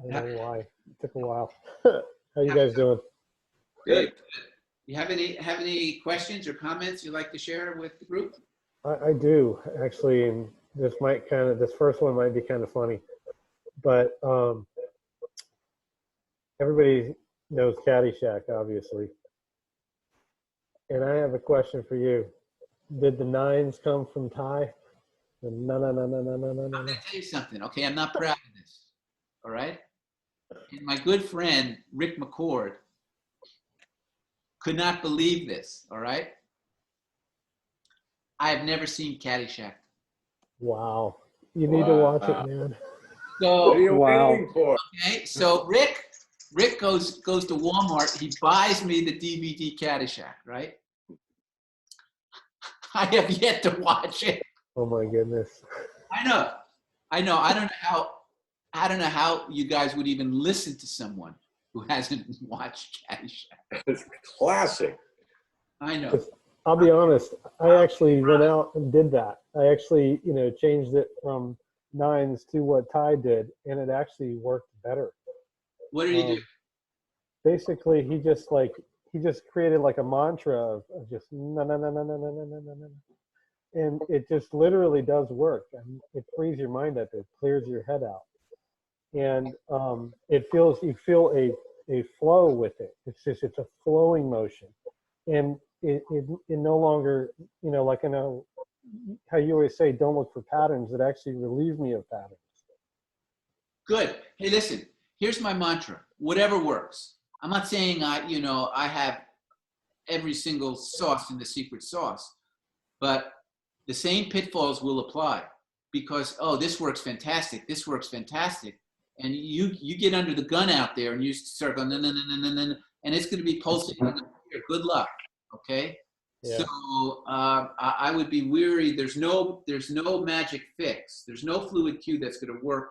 I don't know why. It took a while. How you guys doing? Good. You have any questions or comments you'd like to share with the group? I do actually, and this first one might be kind of funny, but everybody knows Caddyshack, obviously, and I have a question for you. Did the nines come from Ty? No. I'm going to tell you something, okay? I'm not proud of this, all right? And my good friend, Rick McCord, could not believe this, all right? I have never seen Caddyshack. Wow. You need to watch it, man. What are So, you Wow. waiting for? okay, so Rick goes to Walmart. He buys me the DVD Caddyshack, right? I have yet to watch it. Oh my goodness. I know. I don't know how you guys would even listen to someone who hasn't watched Caddyshack. It's classic. I know. I'll be honest. I actually went out and did that. I actually, changed it from nines to what Ty did, and it actually worked better. What did he do? Basically, he just created like a mantra of just no, and it just literally does work. And it frees your mind up. It clears your head out, and you feel a flow with it. It's a flowing motion, and it no longer, like I know how you always say, don't look for patterns. It actually relieves me of patterns. Good. Hey, listen, here's my mantra. Whatever works. I'm not saying I have every single sauce in the secret sauce, but the same pitfalls will apply because, this works fantastic. This works fantastic. And you get under the gun out there and you start going, no, and it's going to be pulsing. Good luck. Okay. Yeah. So I would be weary. There's no magic fix. There's no fluid cue that's going to work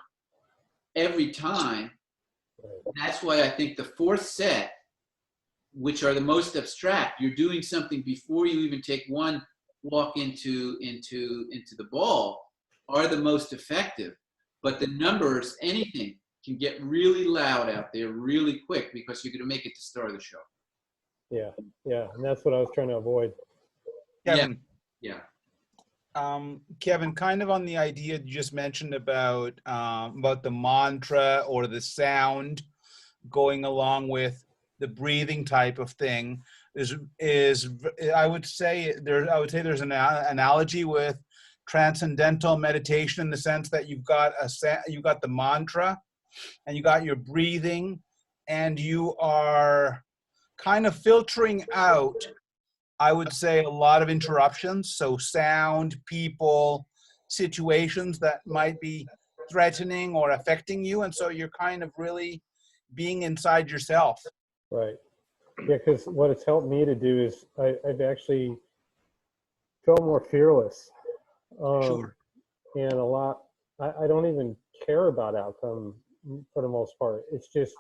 every time. Right. That's why I think the fourth set, which are the most abstract, you're doing something before you even take one walk into the ball, are the most effective. But the numbers, anything, can get really loud out there really quick because you're going to make it to start of the show. Yeah, and that's what I was trying to avoid. Kevin, Yeah. Kevin, kind of on the idea you just mentioned about the mantra or the sound going along with the breathing type of thing is I would say there's an analogy with transcendental meditation in the sense that you've got the mantra and you got your breathing and you are kind of filtering out, I would say, a lot of interruptions. So sound, people, situations that might be threatening or affecting you. And so you're kind of really being inside yourself. Right. Yeah, because what it's helped me to do is I've actually felt more fearless. Sure. And a lot, I don't even care about outcome for the most part. It's just,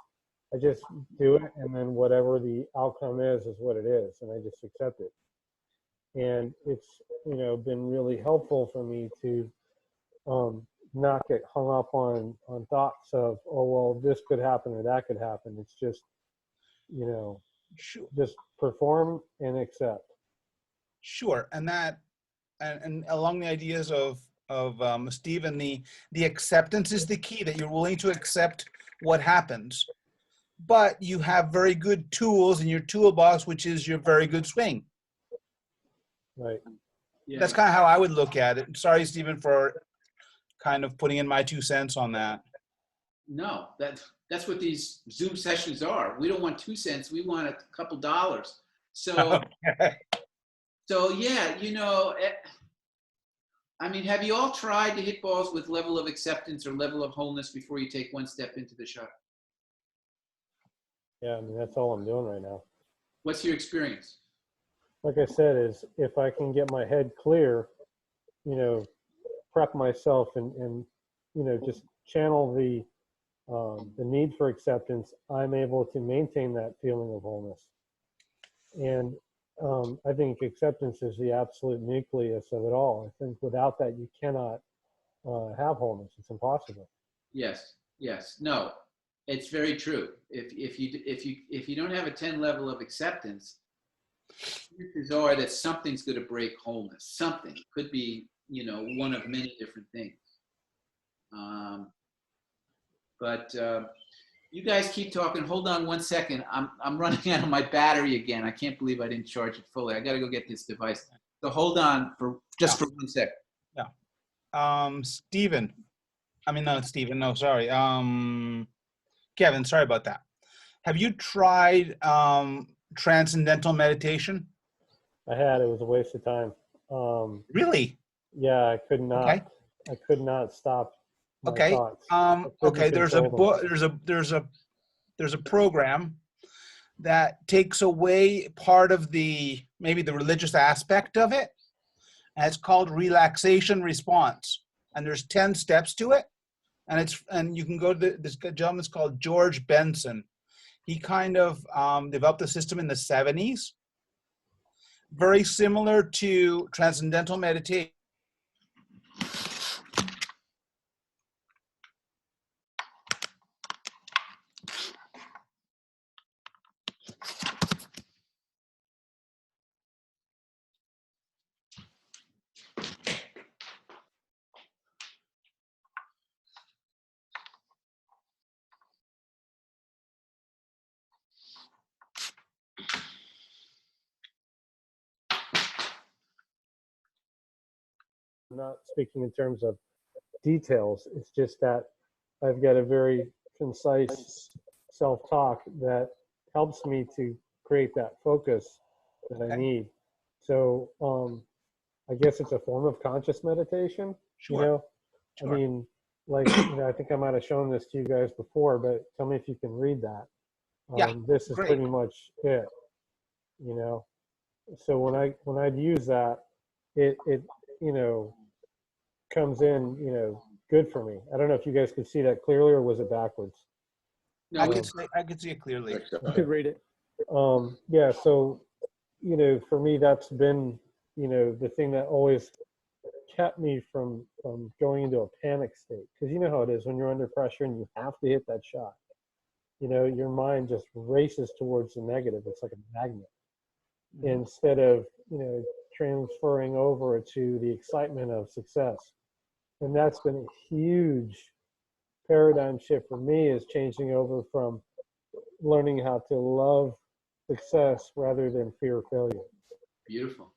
I just do it, and then whatever the outcome is what it is, and I just accept it. And it's, been really helpful for me to not get hung up on thoughts of, oh, well, this could happen or that could happen. It's just, Sure. just perform and accept. Sure. And that, and along the ideas of Stephen, the acceptance is the key, that you're willing to accept what happens. But you have very good tools in your toolbox, which is your very good swing. Right. Yeah. That's kind of how I would look at it. Sorry, Stephen, for kind of putting in my 2 cents on that. No, that's what these Zoom sessions are. We don't want 2 cents. We want a couple dollars. So, so yeah, you know, I mean, have you all tried to hit balls with level of acceptance or level of wholeness before you take one step into the shot? Yeah, I mean, that's all I'm doing right now. What's your experience? Like I said, is if I can get my head clear, you know, prep myself and you know, just channel the need for acceptance, I'm able to maintain that feeling of wholeness. And I think acceptance is the absolute nucleus of it all. I think without that, you cannot have wholeness. It's impossible. Yes, yes, no, it's very true. If you don't have a 10 level of acceptance, chances are that something's going to break wholeness. Something could be, you know, one of many different things. But you guys keep talking. Hold on one second. I'm running out of my battery again. I can't believe I didn't charge it fully. I got to go get this device. So hold on for just for 1 sec. Yeah. Stephen. I mean, no, Stephen. No, sorry. Kevin, sorry about that. Have you tried transcendental meditation? I had. It was a waste of time. Really? Yeah, I could not. Okay. I could not stop my Okay. thoughts. I couldn't Okay. There's a control them. book. There's a program that takes away part of maybe the religious aspect of it, and it's called relaxation response. And there's 10 steps to it, and you can go to this gentleman's called George Benson. He kind of developed the system in the 70s, very similar to transcendental meditation. I'm not speaking in terms of details. It's just that I've got a very concise self-talk that helps me to create that focus that I need. So I guess it's a form of conscious meditation. Sure. You know, Sure. I mean, like, you know, I think I might have shown this to you guys before, but tell me if you can read that. Yeah, This is great. pretty much it. You know, so when I'd use that, it you know, comes in, you know, good for me. I don't know if you guys could see that clearly, or was it backwards? No, I could see it clearly. You could read it. Yeah, so, you know, for me, that's been, you know, the thing that always kept me from going into a panic state. Because you know how it is when you're under pressure and you have to hit that shot. You know, your mind just races towards the negative. It's like a magnet. Instead of, you know, transferring over to the excitement of success. And that's been a huge paradigm shift for me, is changing over from learning how to love success rather than fear failure. beautiful,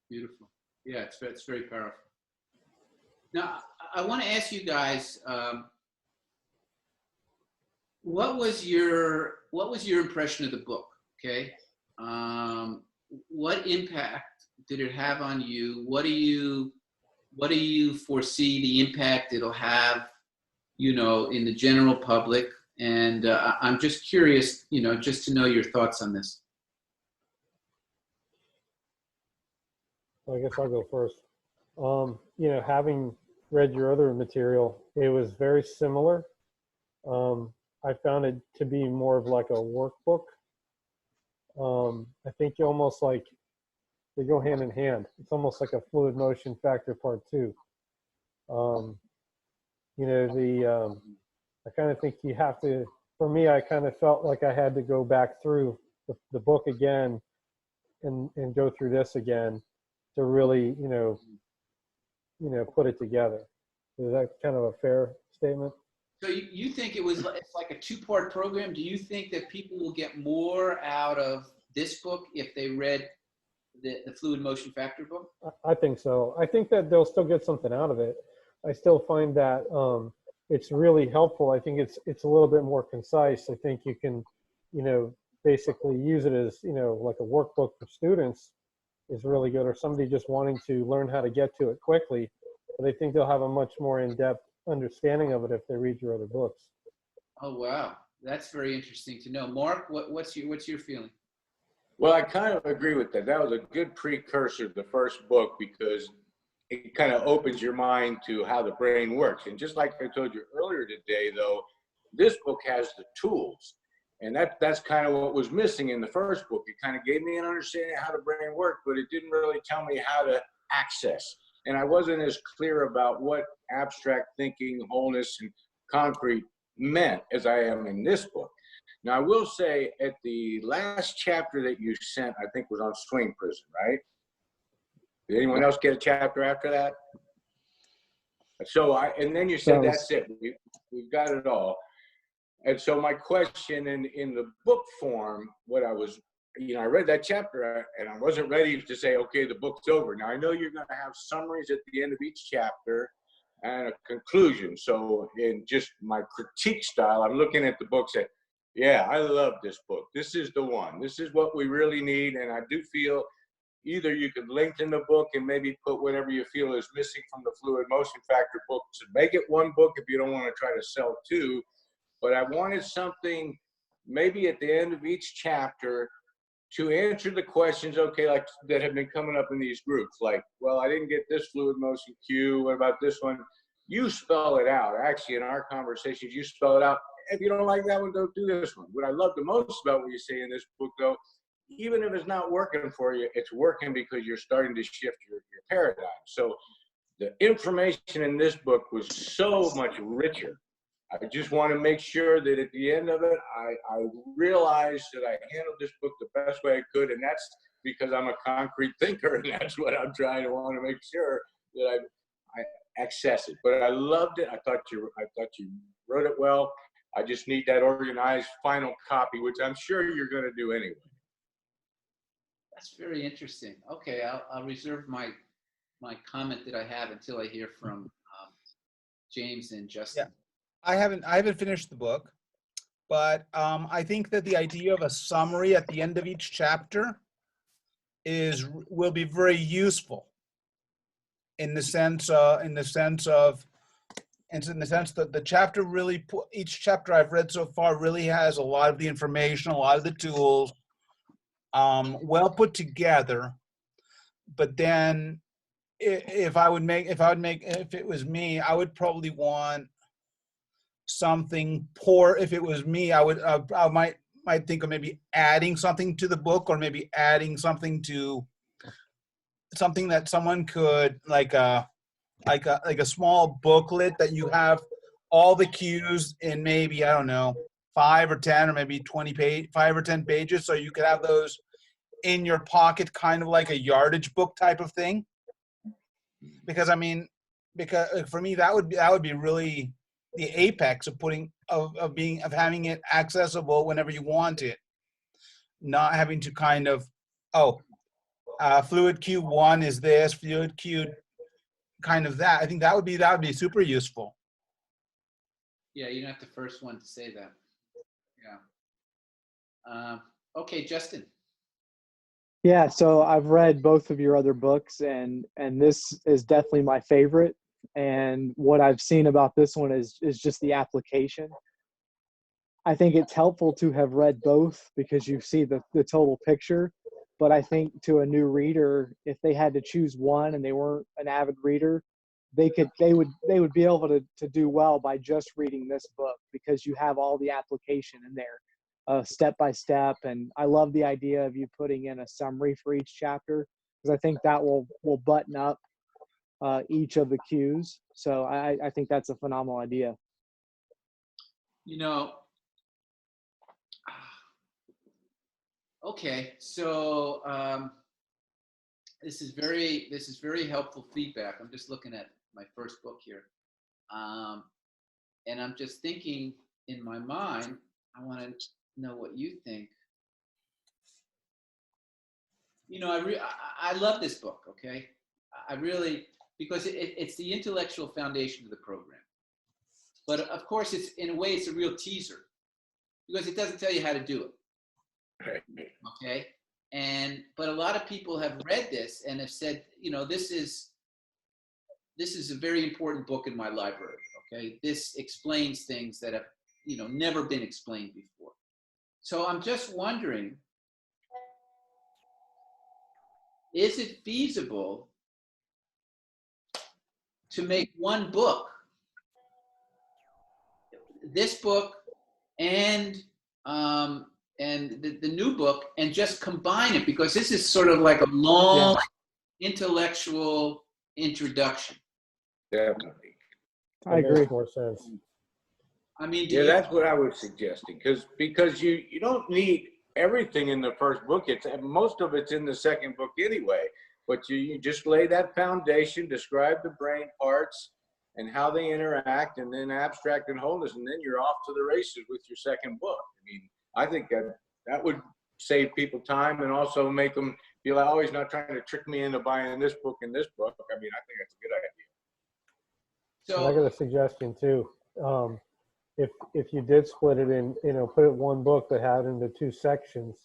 beautiful. Yeah, it's very powerful. Now, I want to ask you guys, what was your impression of the book? Okay, what impact did it have on you? What do you foresee the impact it'll have, you know, in the general public? And I'm just curious, you know, just to know your thoughts on this. I guess I'll go first. You know, having read your other material, it was very similar. I found it to be more of like a workbook. I think you almost like, they go hand in hand. It's almost like a fluid motion factor part 2. You know, I kind of think you have to, for me, I kind of felt like I had to go back through the book again and go through this again to really, you know, put it together. Is that kind of a fair statement? So you think it's like a 2-part program? Do you think that people will get more out of this book if they read the Fluid Motion Factor book? I think so. I think that they'll still get something out of it. I still find that it's really helpful. I think it's a little bit more concise. I think you can, you know, basically use it as, you know, like a workbook for students is really good, or somebody just wanting to learn how to get to it quickly. But I think they'll have a much more in-depth understanding of it if they read your other books. Oh, wow. That's very interesting to know. Mark, what's your feeling? Well, I kind of agree with that. That was a good precursor to the first book because it kind of opens your mind to how the brain works. And just like I told you earlier today, though, this book has the tools. And that's kind of what was missing in the first book. It kind of gave me an understanding of how the brain worked, but it didn't really tell me how to access. And I wasn't as clear about what abstract thinking, wholeness, and concrete meant as I am in this book. Now, I will say at the last chapter that you sent, I think was on swing prison, right? Did anyone else get a chapter after that? So and then you said, that's it, we've got it all. And so my question in the book form, what I was, you know, I read that chapter and I wasn't ready to say, okay, the book's over. Now I know you're going to have summaries at the end of each chapter and a conclusion. So in just my critique style, I'm looking at the book saying, yeah, I love this book. This is the one. This is what we really need. And I do feel either you could lengthen the book and maybe put whatever you feel is missing from the fluid motion factor book to make it one book if you don't want to try to sell two. But I wanted something maybe at the end of each chapter to answer the questions, okay, like that have been coming up in these groups. Like, well, I didn't get this fluid motion cue. What about this one? You spell it out. Actually, in our conversations, you spell it out. If you don't like that one, don't do this one. What I love the most about what you say in this book, though, even if it's not working for you, it's working because you're starting to shift your paradigm. So the information in this book was so much richer. I just want to make sure that at the end of it, I realized that I handled this book the best way I could, and that's because I'm a concrete thinker, and that's what I'm trying to want to make sure that I access it. But I loved it. I thought you wrote it well. I just need that organized final copy, which I'm sure you're going to do anyway. That's very interesting. Okay, I'll reserve my comment that I have until I hear from James and Justin. Yeah. I haven't finished the book, but I think that the idea of a summary at the end of each chapter will be very useful in the sense that the chapter really each chapter I've read so far really has a lot of the information, a lot of the tools, well put together. But then if it was me, I would probably want something poor. If it was me, I might think of maybe adding something to the book, or maybe adding something that someone could like a small booklet that you have all the cues in, maybe, I don't know, 5 or 10 or maybe 5 or 10 pages, so you could have those in your pocket, kind of like a yardage book type of thing. Because for me that would be really the apex of having it accessible whenever you want it, not having to kind of fluid cue 1 is this, fluid cue kind of that. I think that would be super useful. Yeah, you're not the first one to say that. Yeah. Okay, Justin. Yeah, so I've read both of your other books, and this is definitely my favorite. And what I've seen about this one is just the application. I think it's helpful to have read both because you see the total picture. But I think to a new reader, if they had to choose one and they weren't an avid reader, they would be able to do well by just reading this book, because you have all the application in there, step by step. And I love the idea of you putting in a summary for each chapter, because I think that will button up each of the cues. So I think that's a phenomenal idea. You know, okay, so this is very helpful feedback. I'm just looking at my first book here, and I'm just thinking in my mind. I want to know what you think. You know, I love this book. Okay, I really, because it's the intellectual foundation of the program. But of course, it's in a way, it's a real teaser because it doesn't tell you how to do it. Okay. But a lot of people have read this and have said, you know, this is a very important book in my library. Okay. This explains things that have, you know, never been explained before. So I'm just wondering, is it feasible to make one book, this book and the new book, and just combine it? Because this is sort of like a long intellectual introduction. Definitely. I agree. Makes more sense. I mean, Yeah, that's what I was suggesting, because you don't need everything in the first book. It's most of it's in the second book anyway. But you just lay that foundation, describe the brain parts and how they interact, and then abstract and wholeness, and then you're off to the races with your second book. I mean, I think that would save people time and also make them feel like, oh, he's not trying to trick me into buying this book and this book. I mean, I think that's a good idea. So And I got a suggestion too. If you did split it in, you know, put it one book that had into 2 sections,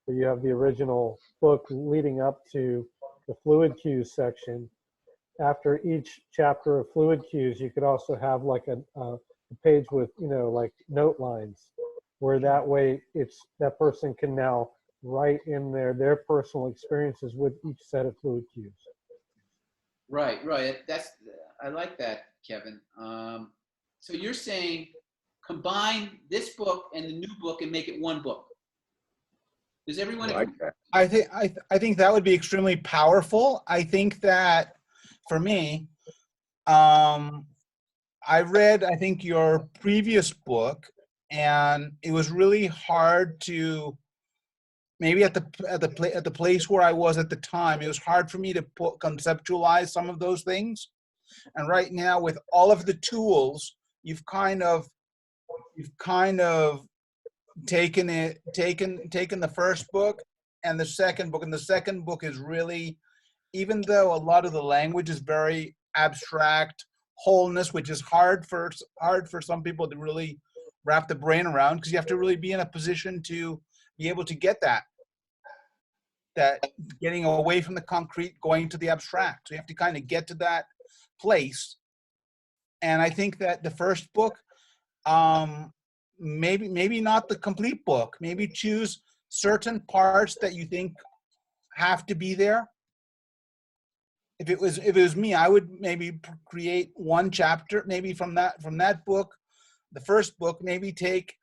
so you have the original book leading up to the fluid cues section. After each chapter of fluid cues, you could also have like a page with, you know, like note lines, where that way it's that person can now write in there their personal experiences with each set of fluid cues. right. I like that, Kevin. So you're saying combine this book and the new book and make it one book. Does everyone I agree? like that. I think that would be extremely powerful. I think that for me, I read, I think, your previous book, and it was really hard to, maybe at the place where I was at the time, it was hard for me to conceptualize some of those things. And right now, with all of the tools, you've kind of taken the first book and the second book, and the second book is really, even though a lot of the language is very abstract, wholeness, which is hard for some people to really wrap the brain around, because you have to really be in a position to be able to get that getting away from the concrete, going to the abstract. So you have to kind of get to that place. And I think that the first book, maybe not the complete book, maybe choose certain parts that you think have to be there. If it was me, I would maybe create one chapter, maybe from that book, the first book, maybe take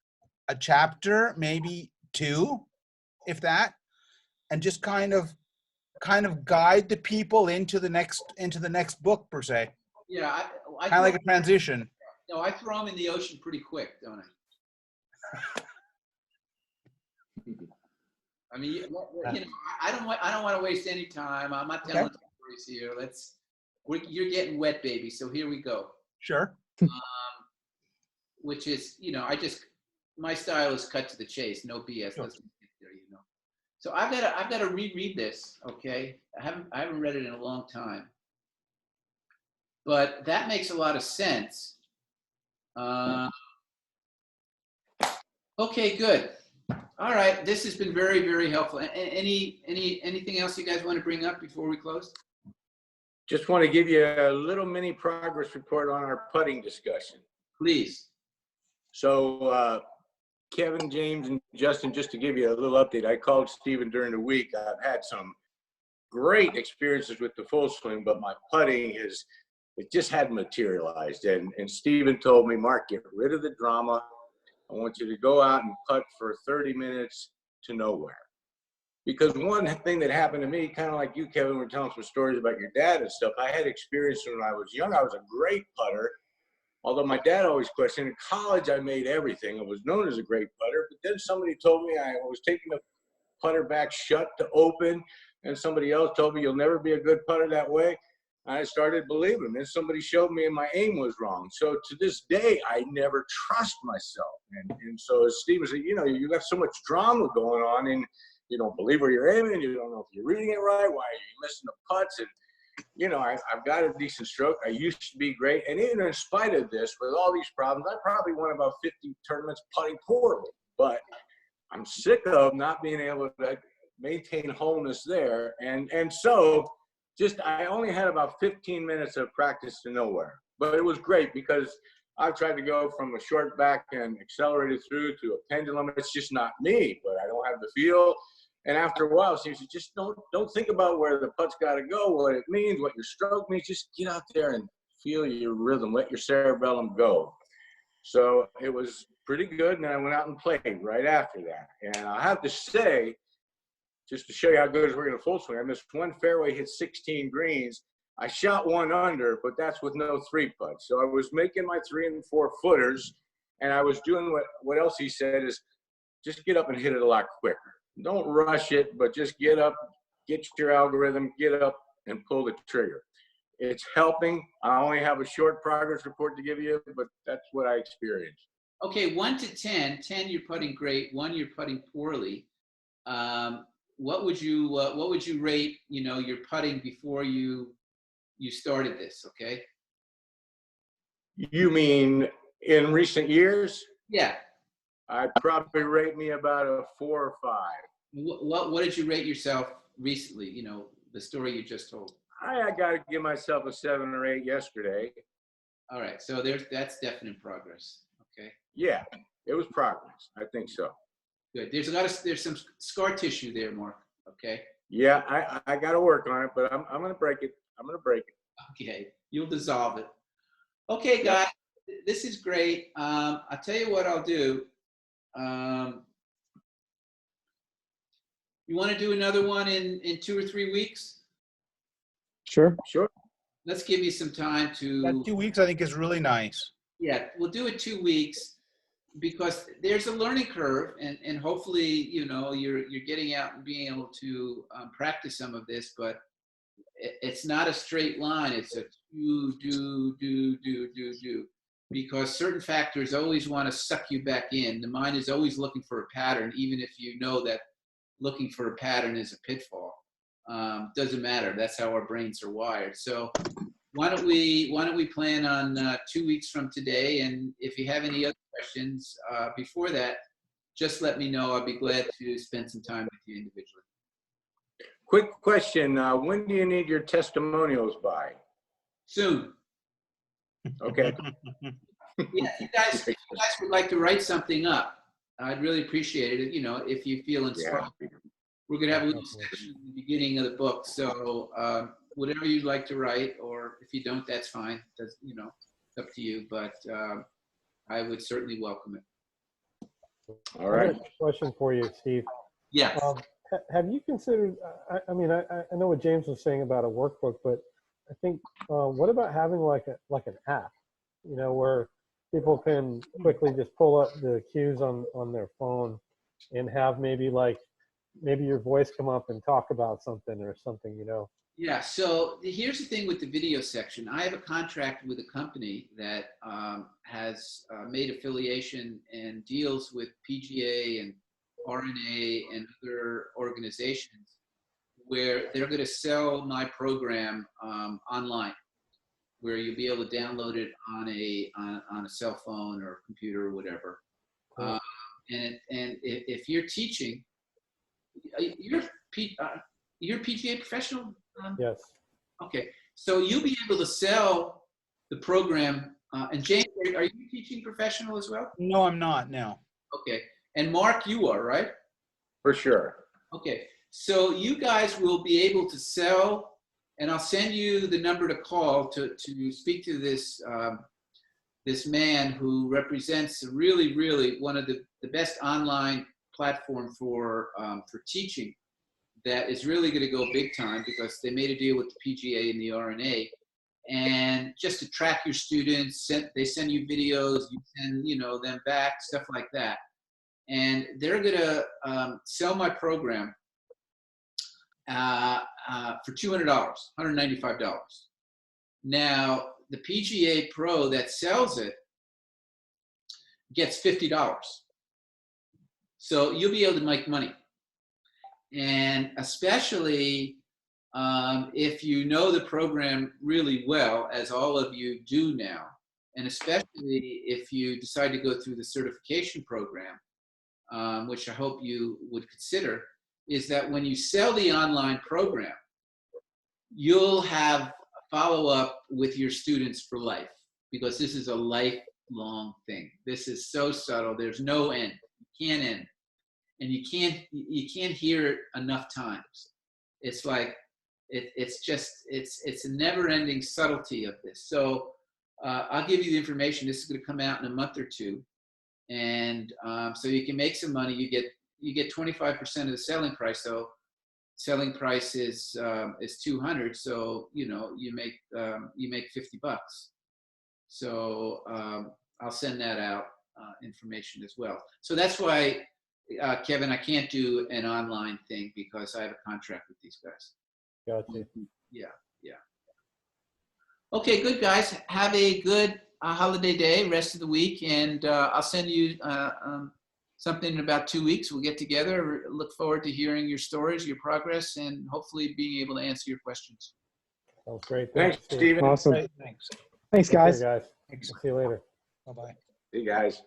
a chapter, maybe 2, if that, and just kind of guide the people into the next book, per se. Yeah, I Kind of like a transition. No, I throw them in the ocean pretty quick, don't I? I mean, you know, I don't want to waste any time. I'm not telling stories here. You're getting wet, baby. So here we go. Sure. Which is, you know, my style is cut to the chase, no BS. Sure. Let's get there, you know. So I've got to reread this. Okay, I haven't read it in a long time, but that makes a lot of sense. Okay, good. All right, this has been very, very helpful. Anything else you guys want to bring up before we close? Just want to give you a little mini progress report on our putting discussion. Please. So Kevin, James, and Justin, just to give you a little update, I called Stephen during the week. I've had some great experiences with the full swing, but my putting it just hadn't materialized. And Stephen told me, Mark, get rid of the drama. I want you to go out and putt for 30 minutes to nowhere. Because one thing that happened to me, kind of like you, Kevin, were telling some stories about your dad and stuff. I had experience when I was young. I was a great putter. Although my dad always questioned, in college I made everything. I was known as a great putter, but then somebody told me I was taking the putter back shut to open, and somebody else told me you'll never be a good putter that way. I started believing. Then somebody showed me and my aim was wrong. So to this day, I never trust myself. And so as Steve said, you know, you got so much drama going on and you don't believe where you're aiming, you don't know if you're reading it right, why are you missing the putts? And you know, I've got a decent stroke. I used to be great. And even in spite of this, with all these problems, I probably won about 50 tournaments putting poorly. But I'm sick of not being able to maintain wholeness there. And so just, I only had about 15 minutes of practice to nowhere. But it was great because I've tried to go from a short back and accelerated through to a pendulum. It's just not me, but I don't have the feel. And after a while, you just don't think about where the putt's got to go, what it means, what your stroke means. Just get out there and feel your rhythm. Let your cerebellum go. So it was pretty good. And then I went out and played right after that. And I have to say, just to show you how good it's working a full swing, I missed one fairway, hit 16 greens. I shot one under, but that's with no 3-putt. So I was making my 3 and 4 footers, and I was doing what else he said is just get up and hit it a lot quicker. Don't rush it, but just get up, get your algorithm, get up and pull the trigger. It's helping. I only have a short progress report to give you, but that's what I experienced. Okay, 1 to 10. 10, you're putting great. 1, you're putting poorly. What would you rate? You know, your putting before you started this. Okay. You mean in recent years? Yeah. I'd probably rate me about a 4 or 5. What did you rate yourself recently? You know, the story you just told. I got to give myself a 7 or 8 yesterday. All right, so that's definite progress. Okay. Yeah, it was progress. I think so. Good. There's some scar tissue there, Mark. Okay. Yeah, I got to work on it, but I'm gonna break it. I'm gonna break it. Okay, you'll dissolve it. Okay, guys, this is great. I'll tell you what I'll do. You want to do another one in 2 or 3 weeks? Sure. Sure. Let's give you some time to. That 2 weeks, I think, is really nice. Yeah, we'll do it 2 weeks because there's a learning curve, and hopefully, you know, you're getting out and being able to practice some of this, but it's not a straight line. It's a do, because certain factors always want to suck you back in. The mind is always looking for a pattern, even if you know that looking for a pattern is a pitfall. Doesn't matter. That's how our brains are wired. So why don't we plan on 2 weeks from today? And if you have any other questions before that, just let me know. I'll be glad to spend some time with you individually. Quick question. When do you need your testimonials by? Soon. Okay. Yeah, if you guys would like to write something up, I'd really appreciate it. You know, if you feel inspired. Yeah. We're going to have a little section at the beginning of the book. So whatever you'd like to write, or if you don't, that's fine. That's, you know, it's up to you. But I would certainly welcome it. All right. I have a question for you, Steve. Yeah. Have you considered, I mean, I know what James was saying about a workbook, but I think, what about having like an app, you know, where people can quickly just pull up the cues on their phone and have maybe your voice come up and talk about something or something, you know? Yeah, so here's the thing with the video section. I have a contract with a company that has made affiliation and deals with PGA and RNA and other organizations where they're going to sell my program online, where you'll be able to download it on a cell phone or computer or whatever. Cool. And if you're teaching, you're a PGA professional? Yes. Okay, so you'll be able to sell the program. And James, are you a teaching professional as well? No, I'm not now. Okay, and Mark, you are, right? For sure. Okay, so you guys will be able to sell, and I'll send you the number to call to speak to this this man who represents really, really one of the best online platform for teaching that is really going to go big time, because they made a deal with the PGA and the RNA, and just to track your students, they send you videos, you send them back, stuff like that, and they're going to sell my program for $200, $195. Now the PGA Pro that sells it gets $50. So you'll be able to make money. And especially if you know the program really well, as all of you do now, and especially if you decide to go through the certification program, which I hope you would consider, is that when you sell the online program, you'll have follow-up with your students for life, because this is a lifelong thing. This is so subtle. There's no end. You can't end. And you can't hear it enough times. It's like, it's a never-ending subtlety of this. So I'll give you the information. This is going to come out in a month or two. And so you can make some money. You get 25% of the selling price. So selling price is 200. So you make $50. So I'll send that out information as well. So that's why, Kevin, I can't do an online thing because I have a contract with these guys. Gotcha. Yeah. Okay, good guys. Have a good holiday day, rest of the week, and I'll send you something in about 2 weeks. We'll get together. Look forward to hearing your stories, your progress, and hopefully being able to answer your questions. Sounds great. Thanks, Steve. Stephen. Awesome. Great, thanks. Thanks, Take care, guys. guys. Thanks. See you later. Bye-bye. See you guys.